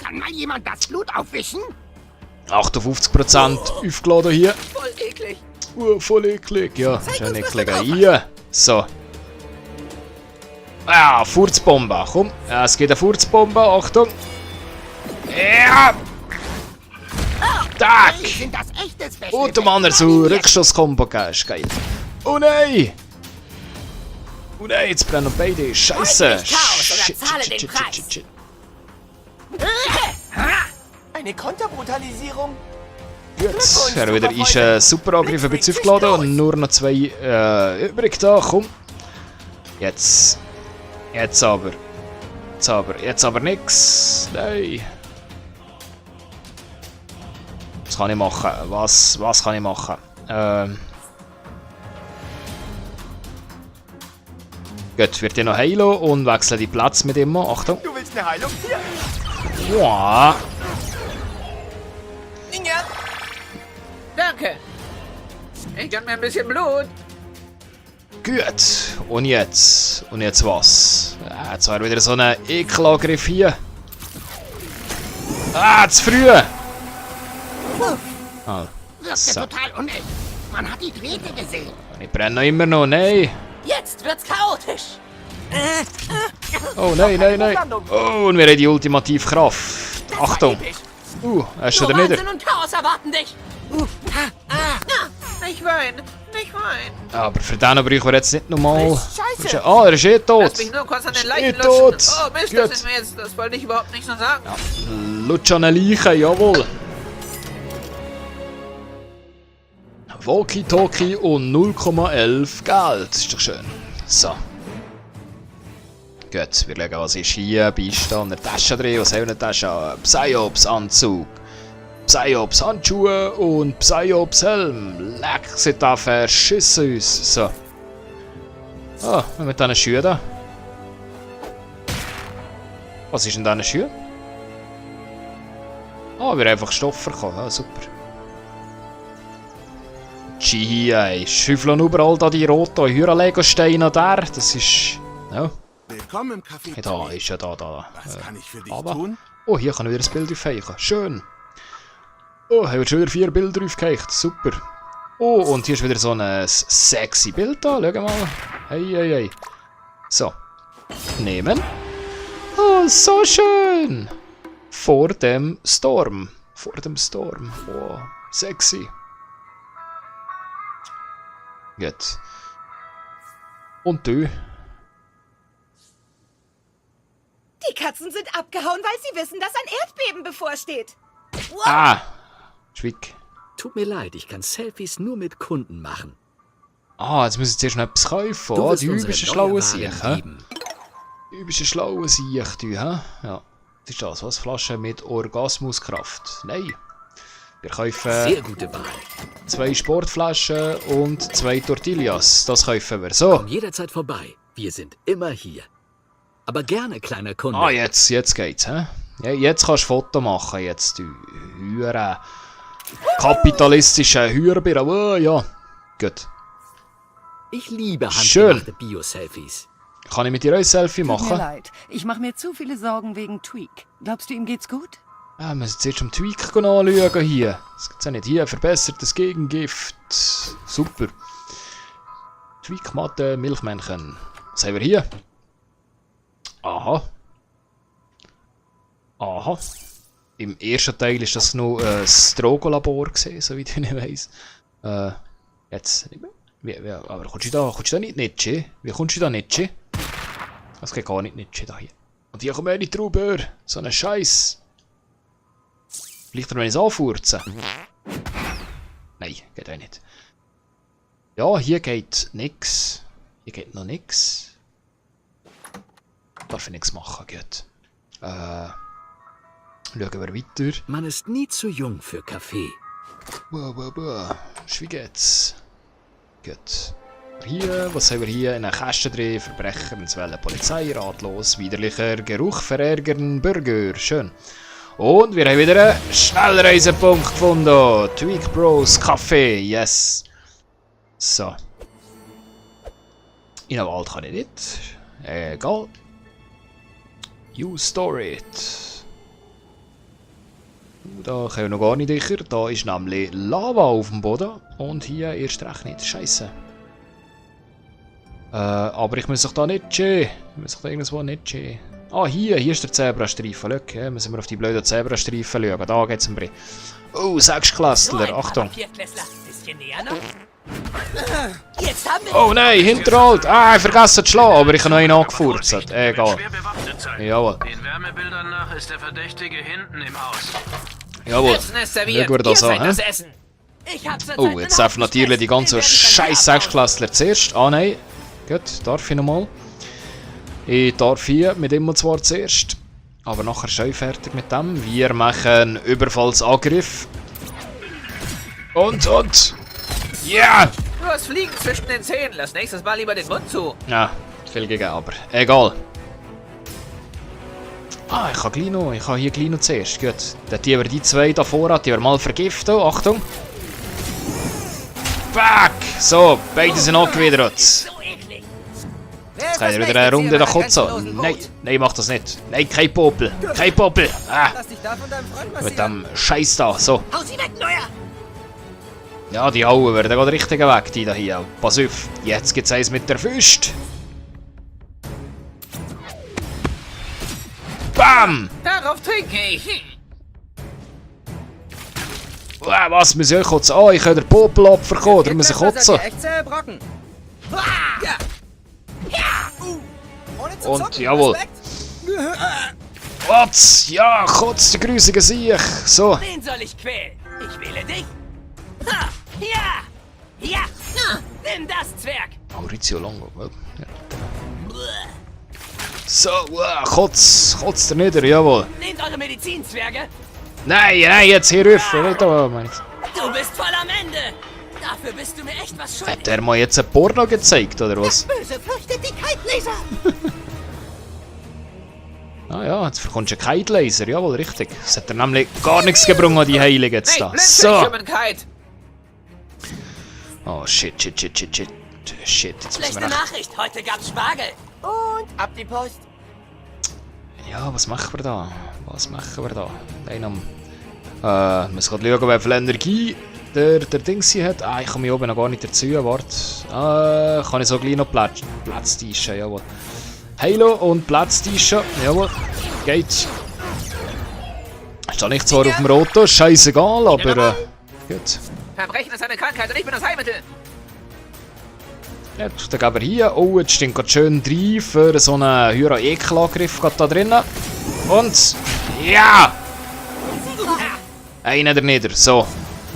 Kann mal jemand das Blut aufwischen? 58% aufgeladen hier. Voll eklig. Voll eklig, ja. Schön eklig. Hier. So. Ah, Furzbombe. Komm. Ja, es geht eine Furzbombe. Achtung. Ja. Tack. Sind das echtes Special Und der Mann so Rückschuss-Kombo ist geil. Oh nein! Oh nein, jetzt brennen beide. Scheiße! Shit, zahle shit, den shit, Preis. shit, shit. Eine Konterbrutalisierung? Gut, er wieder ist super Angriff ein bisschen aufgeladen und nur noch 2 übrig da. Komm. Jetzt. Jetzt aber. Jetzt aber nix. Nein. Was kann ich machen? Was kann ich machen? Gut, wird hier noch heilen und wechseln die Platz mit ihm. Achtung. Du willst eine Heilung? Hier! Wow. Ninja! Danke! Ich gönn mir ein bisschen Blut. Gut. Und jetzt? Und jetzt was? Ja, jetzt war wieder so ein Ekelangriff hier. Ah, zu früh! Ah, Wirkte so. total unecht. Man hat die Drähte gesehen. Ich brenne immer noch, nein! Jetzt wird's chaotisch. Oh nein, nein, nein! Oh, und wir haben die ultimative Kraft. Achtung! Er ist schon da nieder. Wahnsinn und Chaos erwarten dich. Nicht weinen, nicht weinen. Aber für den brauchen wir jetzt nicht nochmal. Scheiße. Ah, er ist eh Lass tot! mich nur kurz an den Eh Leichen tot. lutschen. Oh Mist, Gut. das ist mir jetzt, das wollte ich überhaupt nicht so sagen. Lutsch an eine Leiche, jawohl! Walkie-Talkie und 0,11 Geld. Ist doch schön. So. Gut, wir legen was ist hier. Beistand, eine Tasche drin. Was haben wir in der Tasche? Psyops Anzug. Psyops Handschuhe und Psyops Helm. Leck, sieht da verschissen aus. So. Ah, mit diesen Schuhen da. Was ist in diesen Schuhen? Ah, wir haben einfach Stoff verkauft. Ah, super. Gee, ey. Schüffeln überall da die roten Hyra-Lego-Steine da. Das ist... Ja. Willkommen im Café. Ja, da ist ja da. Was kann ich für dich aber- tun? Oh, hier kann ich wieder ein Bild aufhängen. Schön. Oh, haben wir schon wieder 4 Bilder aufgehängt. Super. Oh, und hier ist wieder so ein sexy Bild da. Schau mal. Hey, hey, hey. So. Nehmen. Oh, so schön. Vor dem Storm. Vor dem Storm. Oh, sexy. Gut. Und du? Die Katzen sind abgehauen, weil sie wissen, dass ein Erdbeben bevorsteht. Wow. Ah! Schwieg. Tut mir leid, ich kann Selfies nur mit Kunden machen. Ah, jetzt müssen wir zuerst noch etwas kaufen. Du Oh, wirst die unsere übelste neue schlaue Ware Sieg, hä? lieben. Die übelste schlaue Sieg, du, hä? Ja. Was ist das? Was? Flasche mit Orgasmuskraft? Nein. Wir kaufen Sehr gute Wahl. 2 Sportflaschen und 2 Tortillas. Das kaufen wir. So. Komm jederzeit vorbei. Wir sind immer hier. Aber gerne, kleiner Kunde. Ah, jetzt geht's, hä? Ja, jetzt kannst du Foto machen, jetzt, du Hure. Kapitalistische Hürbir. Oh, ja. Gut. Ich liebe Schön. handgemachte Bio-Selfies. Kann ich mit dir ein Selfie Tut mir machen? leid. Ich mache mir zu viele Sorgen wegen Tweak. Glaubst du, ihm geht's gut? Ah, wir müssen jetzt am Tweak anschauen hier. Das gibt's ja nicht. Hier, verbessertes Gegengift. Super. Tweak-Matte, Milchmännchen. Was haben wir hier? Aha. Aha. Im ersten Teil ist das noch ein Drogenlabor gesehen, soweit ich nicht weiss. Jetzt nicht mehr. Aber kommst du da nicht Nitsche? Wie kommst du da Nitsche? Das geht gar nicht Nitsche da hier. Und hier kommt eine Trauber. So ein Scheiß. Vielleicht wenn ich es anfurzen. Nein, geht auch nicht. Ja, hier geht nix. Hier geht noch nix. Darf ich nichts machen, gut. Schauen wir weiter. Man ist nie zu jung für Kaffee. Wie geht's? Gut. Hier, was haben wir hier? In einer Kiste drin. Verbrecher, Polizei, ratlos, widerlicher Geruch, verärgern, Bürger. Schön. Und wir haben wieder einen Schnellreisepunkt gefunden. Tweak Bros Café, yes. So. In den Wald kann ich nicht. Egal. You store it. Da können wir noch gar nicht sicher. Da ist nämlich Lava auf dem Boden. Und hier erst recht nicht. Scheiße. Aber ich muss doch da nicht stehen. Ich muss doch da irgendwo nicht stehen. Ah, hier ist der Zebrastreifen. Schau, ja, müssen wir auf die blöden Zebrastreifen schauen. Da geht's um Brie. Oh, 6 Klassler. Achtung. Oh nein, Hinterhalt! Ah, ich vergessen zu schlagen, aber ich habe noch einen angefurzt. Egal. Jawohl. Den Wärmebildern nach ist der Verdächtige hinten im Haus. Jawohl. Schauen wir das an, hä? Oh, jetzt darf natürlich die ganze scheiß 6-Klassler zuerst. Ah nein. Gut, darf ich nochmal. Ich darf hier mit ihm zwar zuerst. Aber nachher schon fertig mit dem. Wir machen Überfallsangriff. Und. Ja! Yeah. Du hast Fliegen zwischen den Zähnen. Lass nächstes Mal lieber den Mund zu. Ja, viel gegeben, aber egal. Ah, ich habe hier Glino zuerst. Gut. Dann tun wir die zwei da vorne, die wir mal vergiften. Achtung. Fuck! So, beide sind angewidert. Jetzt kann ich wieder eine Runde da kotzen. Nein, mach das nicht. Nein, kein Popel. Kein Popel. Ah. Mit dem Scheiß da. So. Hau sie weg, Neuer! Ja, die hauen wir. Der geht richtig weg, die da hier. Pass auf. Jetzt gibt's eins mit der Füst. Bam! Darauf trinke ich. Was, muss ich kotzen? Ah, ich kann den Popel abverkaufen. Oder muss ich kotzen? Und jawohl. Was? Ja, kotz, die grusige Siech. So. Wen soll ich quälen? Ich wähle dich. Ha! Ja! Ja! Nimm das, Zwerg! Maurizio Longo. So, kotz dir nieder, jawohl. Nehmt eure Medizin, Zwerge! Nein, jetzt hier rüber. Du bist voll am Ende! Dafür bist du mir echt was schuldig. Hat er mal jetzt ein Porno gezeigt, oder was? Böse fürchtet die Kite-Laser! Ah ja, jetzt bekommst du einen Kite-Laser, jawohl, richtig. Es hat er nämlich gar nichts gebrungen, die Heiligen jetzt da. So! Oh, shit. Shit, jetzt Schlechte Nachricht, heute gab's Spargel. Und ab die Post. Ja, was machen wir da? Muss gerade schauen, wie viel Energie der Dings hier hat. Ah, ich komme hier oben noch gar nicht dazu, warte. Kann ich so gleich noch Platz tischen, jawohl. Halo und Platz tischen, jawohl. Geht. Stehe nicht zwar auf dem Roto, scheißegal, aber gut. Verbrechen ist eine Krankheit und ich bin das Heilmittel. Ja, dann geben wir hier. Oh, jetzt steht gerade schön drin für so einen höheren Ekelangriff da drinnen. Und ja! Einer der nieder. So.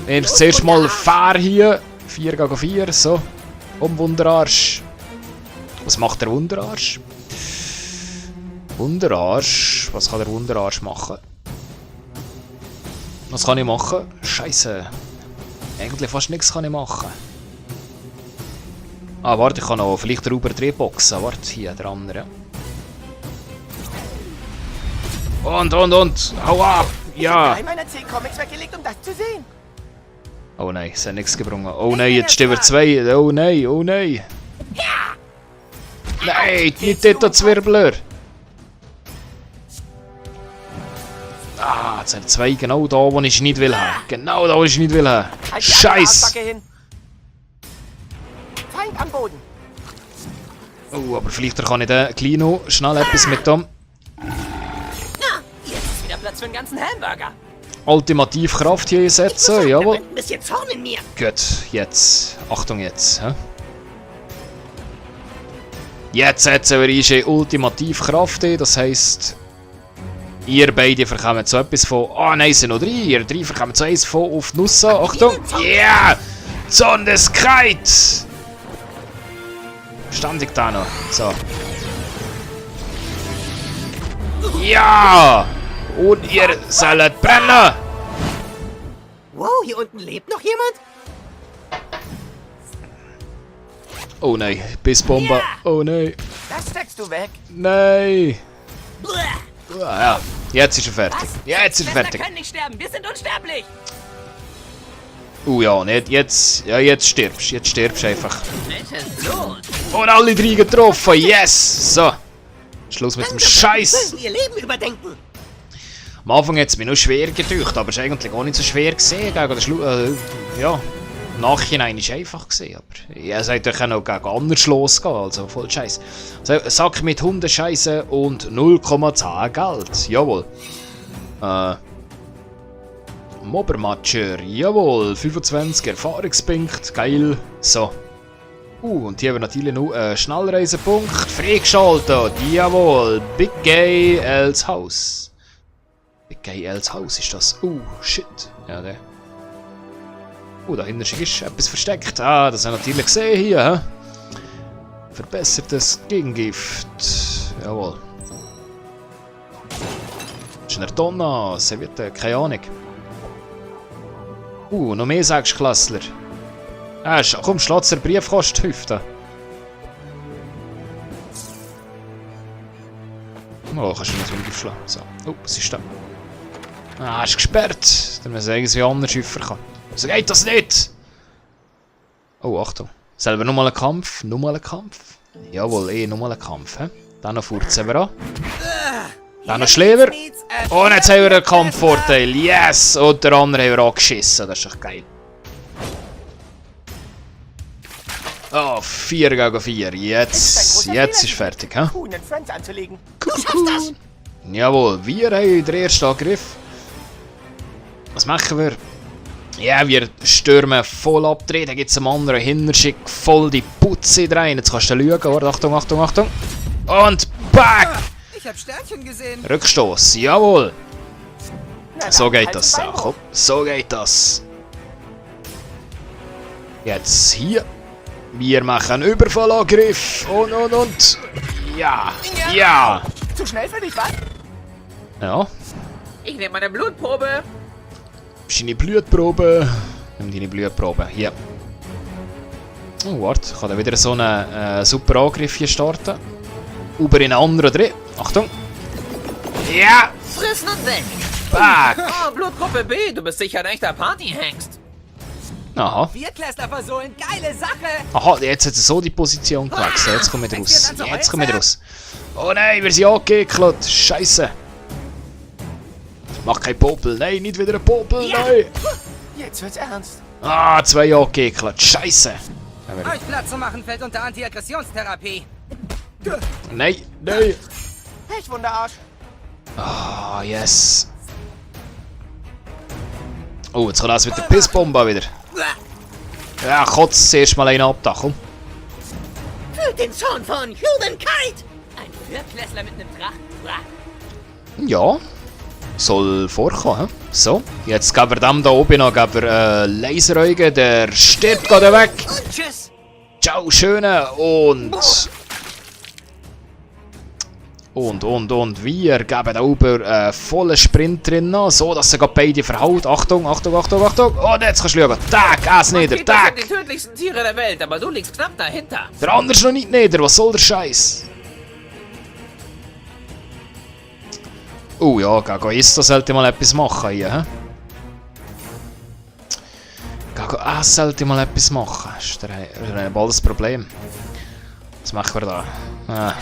Jetzt zuerst mal fair hier. 4 gegen 4. So. Wunderarsch. Was macht der Wunderarsch? Was kann der Wunderarsch machen? Was kann ich machen? Scheiße. Eigentlich fast nichts kann ich machen. Ah, warte, ich kann noch vielleicht den Überdreh boxen. Warte, hier, der andere. Und. Hau ab! Ja! Meiner 10 Comics weggelegt, um das zu sehen. Oh nein, es hat nichts gebrungen. Oh nein, jetzt stehen wir 2. Oh nein. Nein, nicht dort, Zwirbler! Ah, jetzt sind 2 genau da, wo ich nicht will haben. Genau da, wo ich nicht will haben. Scheiß! Feind am Boden. Oh, aber vielleicht kann ich den Kleino schnell etwas mit dem Jetzt ist wieder Platz für einen ganzen Hamburger. Ultimativ Kraft hier einsetzen, jawohl. Ein bisschen Zorn in mir. Gut, jetzt. Achtung jetzt. Hä? Jetzt setzen wir ein Ultimativ Kraft ein, das heisst, ihr beide verkommen so etwas von. Ah nein, sind noch 3. Ihr 3 verkommen so eins von auf die Nuss. Achtung! Yeah! Zorn des Kreis! Ständig da noch. So. Ja! Und ihr sollt brennen! Wow, hier unten lebt noch jemand? Oh nein, Bissbombe. Ja. Oh nein. Das steckst du weg. Nein. Ja, Jetzt ist er fertig. Jetzt ist er fertig. Wir können nicht sterben, wir sind unsterblich. Ja, nicht jetzt. Ja, jetzt stirbst. Jetzt stirbst du einfach. Welches Blut? Und alle 3 getroffen. Yes! So. Schluss mit dem Scheiß. Ihr Leben überdenken. Am Anfang hat es mir nur schwer gedeucht, aber es war eigentlich auch nicht so schwer gesehen. Gegen den ja, im Nachhinein war es einfach gesehen. Aber ihr seid euch auch noch gegen anders losgehen, also voll Scheiß. So, Sack mit Hundescheiße und 0,10 Geld. Jawohl. Mobbermatscher, jawohl. 25 Erfahrungspunkte, geil. So. Und hier haben wir natürlich noch einen Schnellreisepunkt. Freigeschaltet, jawohl. Big Gay Els Haus. Big Gay Els Haus ist das. Shit. Ja, der. Da hinten ist etwas versteckt. Ah, das haben wir natürlich gesehen hier. He? Verbessertes Gegengift. Jawohl. Schnerdonna, Serviette, keine Ahnung. Noch mehr Sechstklässler. Komm, schlatz der Briefkastenhüfte. Oh, kannst du nicht so aufschlagen. So. Was ist da? Ist gesperrt. Dann müssen wir irgendwie anders schiffen. So geht das nicht! Oh, Achtung. Selber nochmal ein Kampf. Nochmal ein Kampf. Jawohl, nochmal ein Kampf. He? Dann noch furzen wir an. Dann noch Schleber. Und jetzt haben wir einen Kampfvorteil. Yes! Und der andere haben wir angeschissen. Das ist doch geil. 4 gegen 4. Jetzt ist fertig. He? Jawohl, wir haben den ersten Angriff. Was machen wir? Ja, wir stürmen voll abdrehen. Dann gibt es einen anderen Hinterschick voll die Putze rein. Jetzt kannst du schauen. Achtung, Achtung, Achtung. Und back! Ich hab Sternchen gesehen. Rückstoß, jawohl. So geht das. So, komm. So geht das. Jetzt hier. Wir machen einen Überfallangriff. Und. Ja. Ja. Zu schnell für dich, was? Ja. Ich nehme meine Blutprobe. Deine Blutprobe. Nimm deine Blutprobe. Hier. Oh, warte. Ich kann da wieder so einen super Angriff hier starten. Über in einen anderen drin. Achtung. Ja. Frissen und weg. Back. Oh, Blutgruppe B. Du bist sicher ein echter Partyhengst. Aha. Viertklässler versohlen, geile Sache. Aha, jetzt hat er so die Position gewechselt. Jetzt kommen wir raus. Jetzt kommen wir raus. Oh nein, wir sind angeekelt. Scheiße. Mach kein Popel. Nein, nicht wieder ein Popel. Ja. Nein. Jetzt wird's ernst. 2 angeekelt. Scheiße. Euch Platz zu machen fällt unter Antiaggressionstherapie. Nein, nein. Ich Wunderarsch. Yes. Oh, jetzt kommt das mit der Pissbombe wieder. Ja, kotz zuerst mal einen ab, da, komm. Fühlt den Zorn von Humankind. Ein Viertklässler mit einem Drachen. Ja. Soll vorkommen, he? So, jetzt geben wir dem da oben noch Laseraugen, der stirbt gerade weg. Und tschüss. Ciao, Schöne. Und wir geben da oben vollen Sprint drin, so dass sie beide verhaut. Achtung, Achtung, Achtung, Achtung. Und jetzt kannst du schauen. Tag, Ass nieder, Tag. Das sind die tödlichsten Tiere der Welt, aber du liegst knapp dahinter. Der andere ist noch nicht nieder, was soll der Scheiß? Ja, Gagoista sollte mal etwas machen hier, hä? Gagoista sollte mal etwas machen. Das ist bald das Problem. Was machen wir da?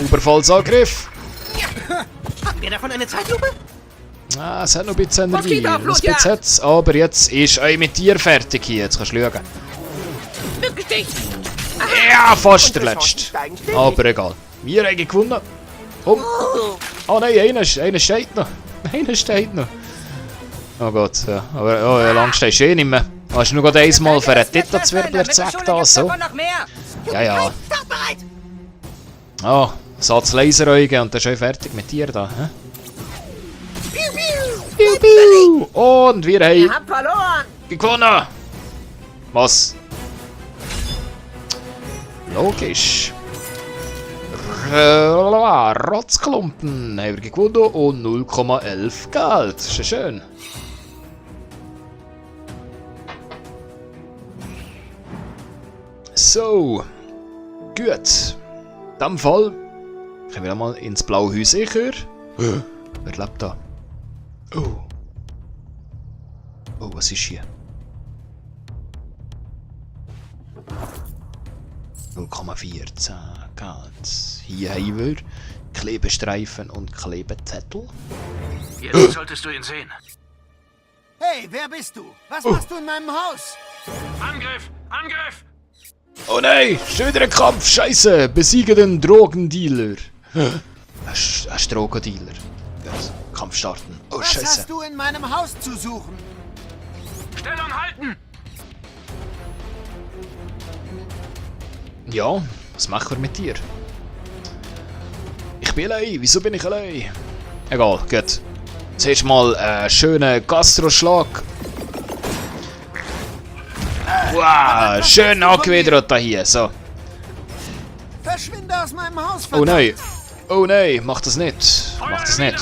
Überfallsangriff. Habt ihr davon eine Zeitlupe? Es hat noch ein bisschen Energie. Aber jetzt ist mit dir fertig hier. Jetzt kannst du schauen. Wirklich? Ja, fast der Letzte. Aber egal. Wir haben gewonnen. Komm. Oh nein, einer steht noch. Einer steht noch. Oh Gott, ja. Aber lang stehst du nicht mehr. Hast du nur gerade einmal für einen Titazwirbler gezeigt da, so? Ja. Satz Laseraugen und dann schon fertig mit dir da, hä? Piu, piu. Und wir haben... Ihr habt verloren! Gewonnen! Was? Logisch. Rotzklumpen haben wir gewonnen und 0,11 Geld. Ist ja schön. So. Gut. In diesem Fall können wir mal ins blaue Haus sicher. Wer lebt da? Oh. Oh, was ist hier? 0,14 geht's. Hier haben wir Klebestreifen und Klebezettel. Jetzt solltest du ihn sehen. Hey, wer bist du? Was machst du in meinem Haus? Angriff! Angriff! Oh nein! Schon wieder ein Kampf! Scheiße! Besiege den Drogendealer! Ein Drogendealer. Ja, Kampf starten. Oh Was Scheiße! hast du in meinem Haus zu suchen? Stellung halten! Ja, was machen wir mit dir? Ich bin allein. Wieso bin ich allein? Egal, gut. Zuerst mal einen schönen Gastroschlag. Wow, schön angewidert da hier. So. Verschwinde aus meinem Haus, Oh nein. Oh nein, mach das nicht. Mach das nicht.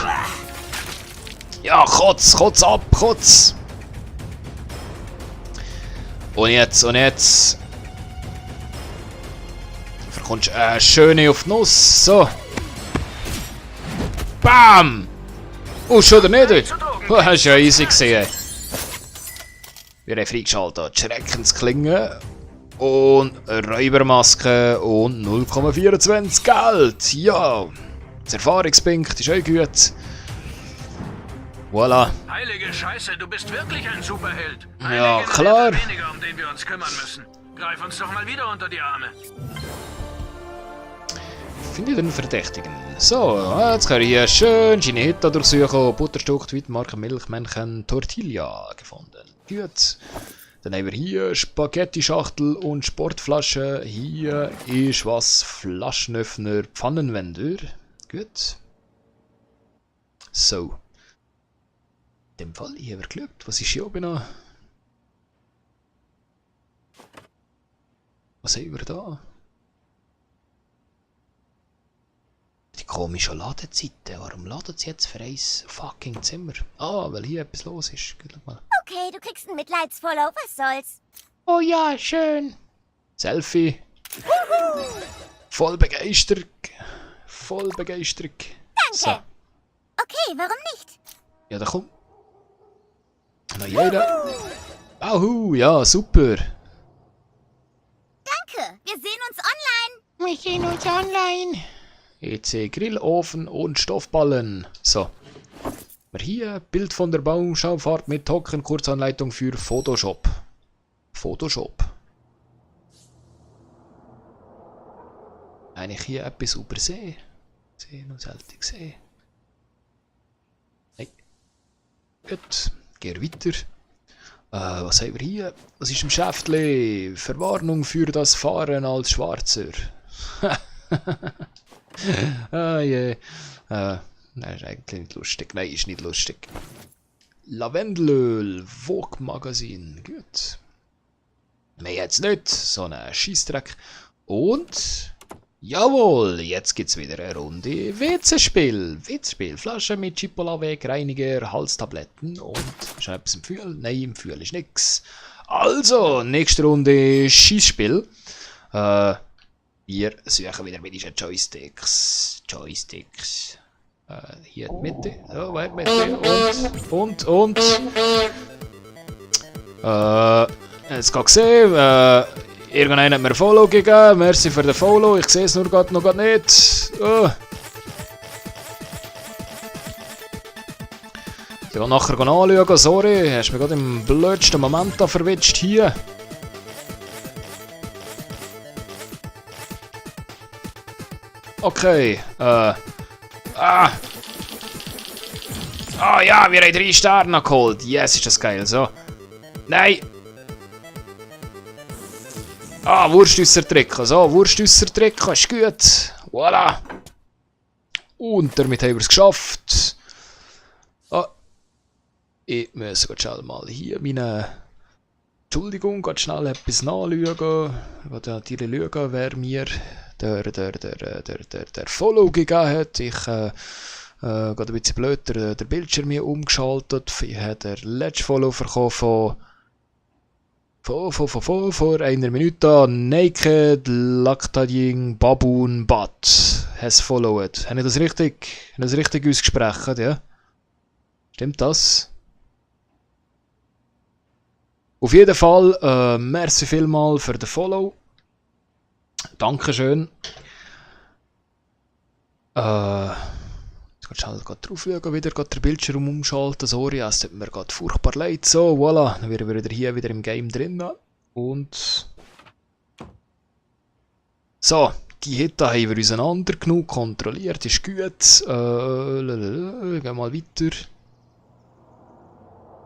Ja, Kotz, Kotz ab, Kotz. Und jetzt, und jetzt. Du bekommst eine schöne auf die Nuss. So. Bam! Oh, schon der nicht. Oh, hast du ja easy gesehen. Wir haben freigeschaltet. Schreckensklinge. Und Räubermaske. Und 0,24 Geld. Ja. Das Erfahrungspunkt ist auch gut. Voilà. Heilige Scheiße, du bist wirklich ein Superheld. Ja, klar. Weniger, um den wir uns kümmern müssen. Greif uns doch mal wieder unter die Arme. Finde ich den Verdächtigen. So, jetzt können wir hier schön Ginetta durchsuchen. Butterstück, Weidmarken, Milchmännchen, Tortilla gefunden. Gut. Dann haben wir hier Spaghetti-Schachtel und Sportflasche. Hier ist was? Flaschenöffner, Pfannenwender. Gut. So. In dem Fall, ich habe geschaut. Was ist hier oben noch? Was haben wir da? Die komische Ladezeiten. Warum laden sie jetzt für ein fucking Zimmer? Ah, weil hier etwas los ist. Guck mal. Okay, du kriegst ein Mitleidsfollow, was soll's? Oh ja, schön. Selfie. Voll Begeisterung. Voll Begeisterung. Danke. So. Okay, warum nicht? Ja, dann komm. Na jeder. Ahu, ja, super. Danke, wir sehen uns online. Wir sehen uns online. EC Grillofen und Stoffballen. So. Wir hier Bild von der Baumschaufahrt mit Token, Kurzanleitung für Photoshop. Photoshop. Eigentlich hier etwas übersehen. Sehen und selten gesehen. Hey. Gut. Gehen weiter. Was haben wir hier? Was ist im Schäftli? Verwarnung für das Fahren als Schwarzer. Ah je. Nein, ist eigentlich nicht lustig. Nein, ist nicht lustig. Lavendelöl, Vogue Magazin. Gut. Mehr jetzt nicht. So ein Scheissdreck. Und. Jawohl, jetzt gibt's wieder eine Runde WC-Spiel. WC-Spiel. Flasche mit Chipola-Weg, Reiniger, Halstabletten und. Ist noch etwas im Fühl? Nein, im Fühl ist nix. Also, nächste Runde Scheissspiel. Wir suchen wieder mit diesen Joysticks. Joysticks. Hier in die Mitte. So, weit Mitte. Und. Jetzt kann ich sehen. Irgendeiner hat mir ein Follow gegeben. Merci für den Follow. Ich sehe es nur gerade noch nicht. Oh. Ich kann nachher anschauen. Sorry, hast mich gerade im blödsten Moment da verwitscht hier. Okay, Ah ja, wir haben 3 Sterne geholt. Yes, ist das geil. So. Nein. Ah, Wurstüsser drücken. So, Wurstüsser drücken. Ist gut. Voilà. Und damit haben wir es geschafft. Ah. Ich muss ganz schnell mal hier meine... Entschuldigung, ganz schnell etwas nachschauen. Ich will natürlich schauen, wer mir der Follow gegeben hat. Ich gerade ein bisschen blöd der Bildschirm hier umgeschaltet. Ich habe den letzten Follow bekommen von Vor einer Minute Naked Lactating Baboon Butt has followed. Habe ich das richtig ausgesprochen, ja? Stimmt das? Auf jeden Fall, merci vielmal für den Follow. Dankeschön. Jetzt schnell drauf schauen, wieder den Bildschirm umschalten. Sorry, es tut mir gerade furchtbar leid. So, voilà, dann wären wir hier wieder im Game drin. Und... So, die Hitte haben wir auseinander genug kontrolliert, ist gut. Gehen wir mal weiter.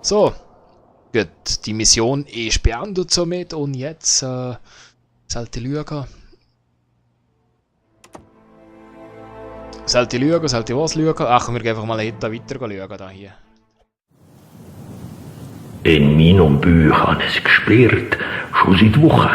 So, gut, die Mission ist beendet somit und jetzt sollte ich schauen. Sollte ich was schauen? Ach, wir gehen einfach mal weiter schauen da hier. In meinem Buch habe ich es gespürt, schon seit Wochen.